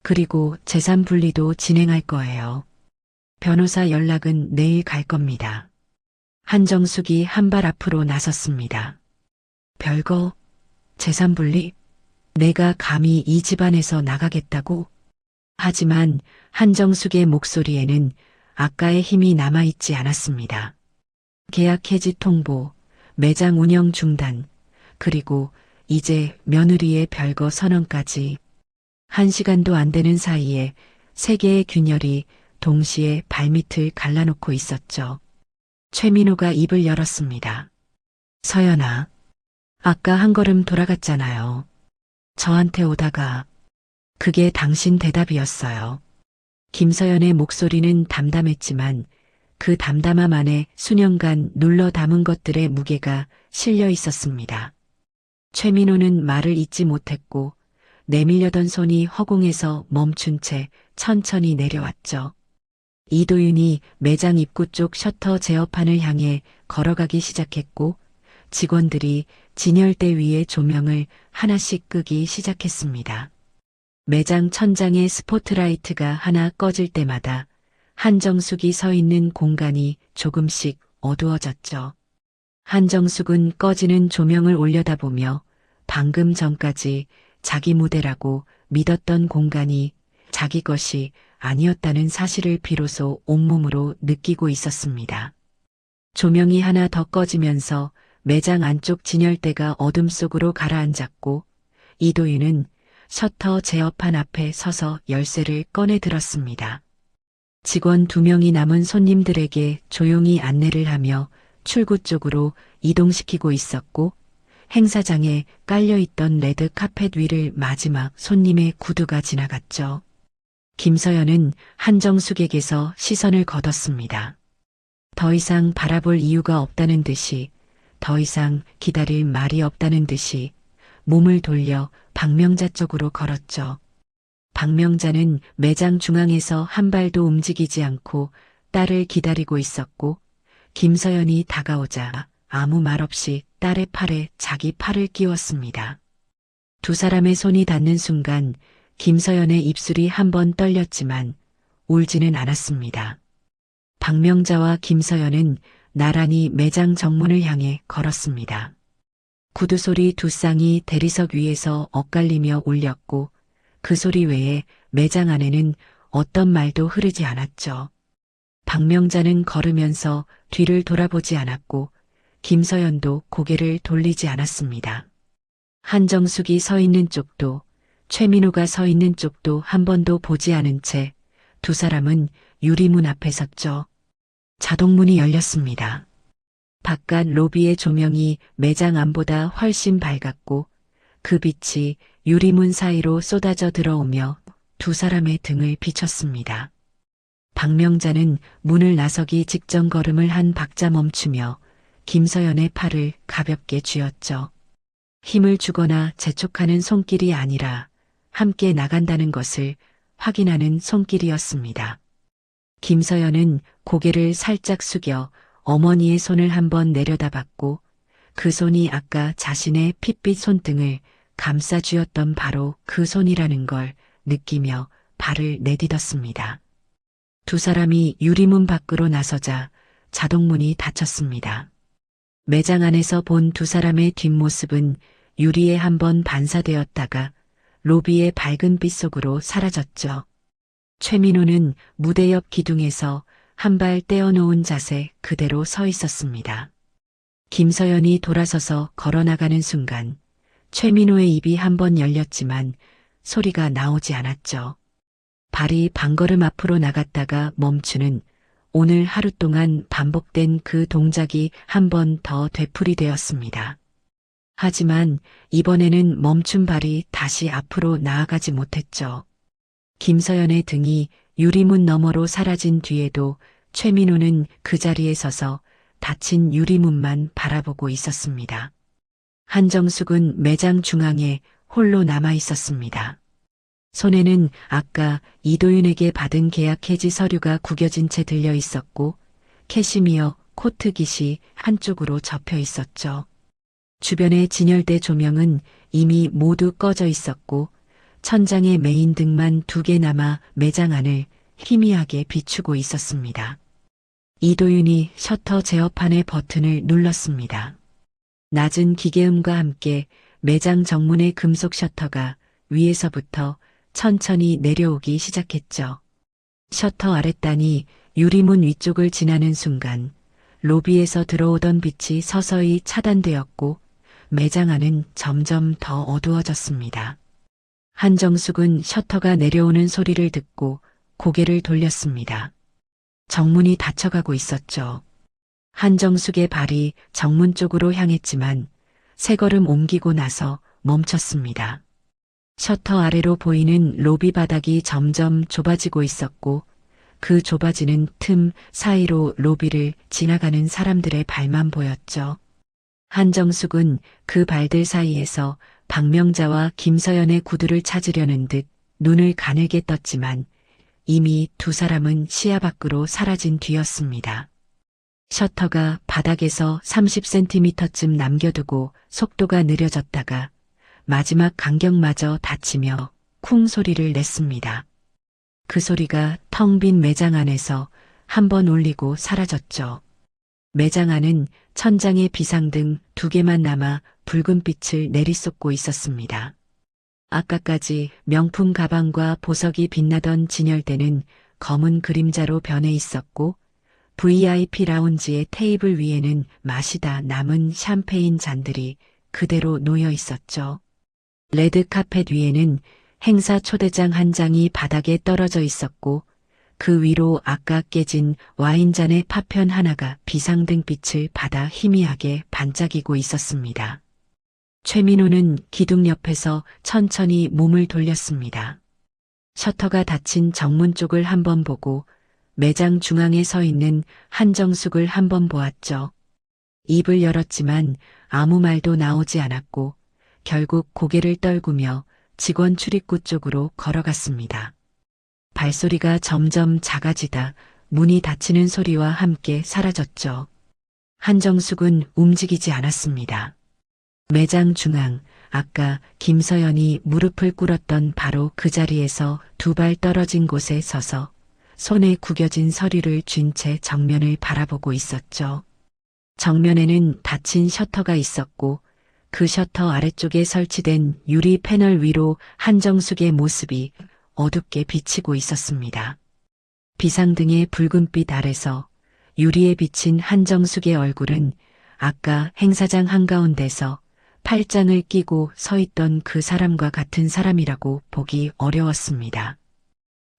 그리고 재산 분리도 진행할 거예요. 변호사 연락은 내일 갈 겁니다. 한정숙이 한 발 앞으로 나섰습니다. 별거? 재산 분리? 내가 감히 이 집안에서 나가겠다고? 하지만 한정숙의 목소리에는 아까의 힘이 남아있지 않았습니다. 계약 해지 통보, 매장 운영 중단, 그리고 이제 며느리의 별거 선언까지. 1시간도 안 되는 사이에 세 개의 균열이 동시에 발밑을 갈라놓고 있었죠. 최민호가 입을 열었습니다. 서연아, 아까 한 걸음 돌아갔잖아요. 저한테 오다가. 그게 당신 대답이었어요. 김서연의 목소리는 담담했지만 그 담담함 안에 수년간 눌러 담은 것들의 무게가 실려 있었습니다. 최민호는 말을 잇지 못했고 내밀려던 손이 허공에서 멈춘 채 천천히 내려왔죠. 이도윤이 매장 입구 쪽 셔터 제어판을 향해 걸어가기 시작했고 직원들이 진열대 위에 조명을 하나씩 끄기 시작했습니다. 매장 천장의 스포트라이트가 하나 꺼질 때마다 한정숙이 서 있는 공간이 조금씩 어두워졌죠. 한정숙은 꺼지는 조명을 올려다보며 방금 전까지 자기 무대라고 믿었던 공간이 자기 것이 아니었다는 사실을 비로소 온몸으로 느끼고 있었습니다. 조명이 하나 더 꺼지면서 매장 안쪽 진열대가 어둠 속으로 가라앉았고 이도윤은 셔터 제어판 앞에 서서 열쇠를 꺼내 들었습니다. 직원 2명이 남은 손님들에게 조용히 안내를 하며 출구 쪽으로 이동시키고 있었고 행사장에 깔려있던 레드 카펫 위를 마지막 손님의 구두가 지나갔죠. 김서연은 한정숙에게서 시선을 거뒀습니다. 더 이상 바라볼 이유가 없다는 듯이, 더 이상 기다릴 말이 없다는 듯이 몸을 돌려 박명자 쪽으로 걸었죠. 박명자는 매장 중앙에서 한 발도 움직이지 않고 딸을 기다리고 있었고 김서연이 다가오자 아무 말 없이 딸의 팔에 자기 팔을 끼웠습니다. 두 사람의 손이 닿는 순간 김서연의 입술이 한 번 떨렸지만 울지는 않았습니다. 박명자와 김서연은 나란히 매장 정문을 향해 걸었습니다. 구두 소리 두 쌍이 대리석 위에서 엇갈리며 울렸고 그 소리 외에 매장 안에는 어떤 말도 흐르지 않았죠. 박명자는 걸으면서 뒤를 돌아보지 않았고 김서연도 고개를 돌리지 않았습니다. 한정숙이 서 있는 쪽도 최민호가 서 있는 쪽도 한 번도 보지 않은 채 두 사람은 유리문 앞에 섰죠. 자동문이 열렸습니다. 바깥 로비의 조명이 매장 안보다 훨씬 밝았고 그 빛이 유리문 사이로 쏟아져 들어오며 두 사람의 등을 비췄습니다. 박명자는 문을 나서기 직전 걸음을 한 박자 멈추며 김서연의 팔을 가볍게 쥐었죠. 힘을 주거나 재촉하는 손길이 아니라 함께 나간다는 것을 확인하는 손길이었습니다. 김서연은 고개를 살짝 숙여 어머니의 손을 한번 내려다봤고 그 손이 아까 자신의 핏빛 손등을 감싸 쥐었던 바로 그 손이라는 걸 느끼며 발을 내딛었습니다. 두 사람이 유리문 밖으로 나서자 자동문이 닫혔습니다. 매장 안에서 본 두 사람의 뒷모습은 유리에 한번 반사되었다가 로비의 밝은 빛 속으로 사라졌죠. 최민호는 무대 옆 기둥에서 한 발 떼어놓은 자세 그대로 서 있었습니다. 김서연이 돌아서서 걸어나가는 순간 최민호의 입이 한번 열렸지만 소리가 나오지 않았죠. 발이 반걸음 앞으로 나갔다가 멈추는 오늘 하루 동안 반복된 그 동작이 한 번 더 되풀이되었습니다. 하지만 이번에는 멈춘 발이 다시 앞으로 나아가지 못했죠. 김서연의 등이 유리문 너머로 사라진 뒤에도 최민호는 그 자리에 서서 닫힌 유리문만 바라보고 있었습니다. 한정숙은 매장 중앙에 홀로 남아 있었습니다. 손에는 아까 이도윤에게 받은 계약 해지 서류가 구겨진 채 들려 있었고 캐시미어 코트깃이 한쪽으로 접혀 있었죠. 주변의 진열대 조명은 이미 모두 꺼져 있었고 천장에 메인 등만 2개 남아 매장 안을 희미하게 비추고 있었습니다. 이도윤이 셔터 제어판의 버튼을 눌렀습니다. 낮은 기계음과 함께 매장 정문의 금속 셔터가 위에서부터 천천히 내려오기 시작했죠. 셔터 아랫단이 유리문 위쪽을 지나는 순간 로비에서 들어오던 빛이 서서히 차단되었고 매장 안은 점점 더 어두워졌습니다. 한정숙은 셔터가 내려오는 소리를 듣고 고개를 돌렸습니다. 정문이 닫혀가고 있었죠. 한정숙의 발이 정문 쪽으로 향했지만 세 걸음 옮기고 나서 멈췄습니다. 셔터 아래로 보이는 로비 바닥이 점점 좁아지고 있었고 그 좁아지는 틈 사이로 로비를 지나가는 사람들의 발만 보였죠. 한정숙은 그 발들 사이에서 박명자와 김서연의 구두를 찾으려는 듯 눈을 가늘게 떴지만 이미 2 사람은 시야 밖으로 사라진 뒤였습니다. 셔터가 바닥에서 30cm쯤 남겨두고 속도가 느려졌다가 마지막 간격마저 닫히며 쿵 소리를 냈습니다. 그 소리가 텅 빈 매장 안에서 한 번 울리고 사라졌죠. 매장 안은 천장에 비상등 2개만 남아 붉은 빛을 내리쏟고 있었습니다. 아까까지 명품 가방과 보석이 빛나던 진열대는 검은 그림자로 변해 있었고 VIP 라운지의 테이블 위에는 마시다 남은 샴페인 잔들이 그대로 놓여 있었죠. 레드 카펫 위에는 행사 초대장 한 장이 바닥에 떨어져 있었고 그 위로 아까 깨진 와인잔의 파편 하나가 비상등 빛을 받아 희미하게 반짝이고 있었습니다. 최민호는 기둥 옆에서 천천히 몸을 돌렸습니다. 셔터가 닫힌 정문 쪽을 한번 보고 매장 중앙에 서 있는 한정숙을 한번 보았죠. 입을 열었지만 아무 말도 나오지 않았고 결국 고개를 떨구며 직원 출입구 쪽으로 걸어갔습니다. 발소리가 점점 작아지다 문이 닫히는 소리와 함께 사라졌죠. 한정숙은 움직이지 않았습니다. 매장 중앙, 아까 김서연이 무릎을 꿇었던 바로 그 자리에서 2발 떨어진 곳에 서서 손에 구겨진 서류를 쥔 채 정면을 바라보고 있었죠. 정면에는 닫힌 셔터가 있었고 그 셔터 아래쪽에 설치된 유리 패널 위로 한정숙의 모습이 어둡게 비치고 있었습니다. 비상등의 붉은빛 아래서 유리에 비친 한정숙의 얼굴은 아까 행사장 한가운데서 팔짱을 끼고 서 있던 그 사람과 같은 사람이라고 보기 어려웠습니다.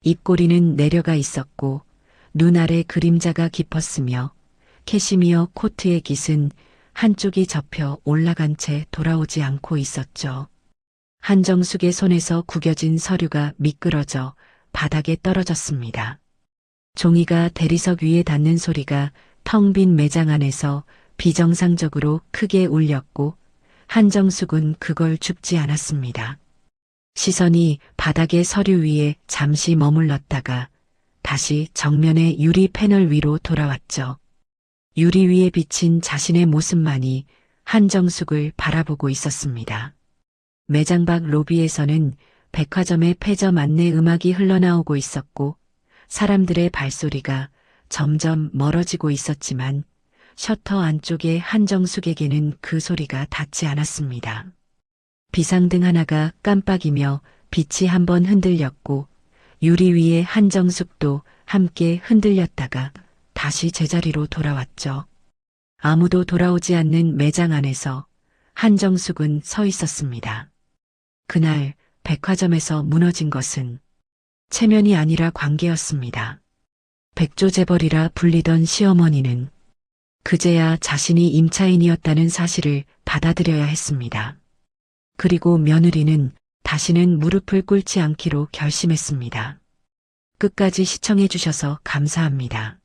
입꼬리는 내려가 있었고 눈 아래 그림자가 깊었으며 캐시미어 코트의 깃은 한쪽이 접혀 올라간 채 돌아오지 않고 있었죠. 한정숙의 손에서 구겨진 서류가 미끄러져 바닥에 떨어졌습니다. 종이가 대리석 위에 닿는 소리가 텅 빈 매장 안에서 비정상적으로 크게 울렸고 한정숙은 그걸 줍지 않았습니다. 시선이 바닥의 서류 위에 잠시 머물렀다가 다시 정면의 유리 패널 위로 돌아왔죠. 유리 위에 비친 자신의 모습만이 한정숙을 바라보고 있었습니다. 매장 밖 로비에서는 백화점의 패점 안내 음악이 흘러나오고 있었고 사람들의 발소리가 점점 멀어지고 있었지만 셔터 안쪽의 한정숙에게는 그 소리가 닿지 않았습니다. 비상등 하나가 깜빡이며 빛이 한번 흔들렸고 유리 위에 한정숙도 함께 흔들렸다가 다시 제자리로 돌아왔죠. 아무도 돌아오지 않는 매장 안에서 한정숙은 서 있었습니다. 그날 백화점에서 무너진 것은 체면이 아니라 관계였습니다. 백조재벌이라 불리던 시어머니는 그제야 자신이 임차인이었다는 사실을 받아들여야 했습니다. 그리고 며느리는 다시는 무릎을 꿇지 않기로 결심했습니다. 끝까지 시청해 주셔서 감사합니다.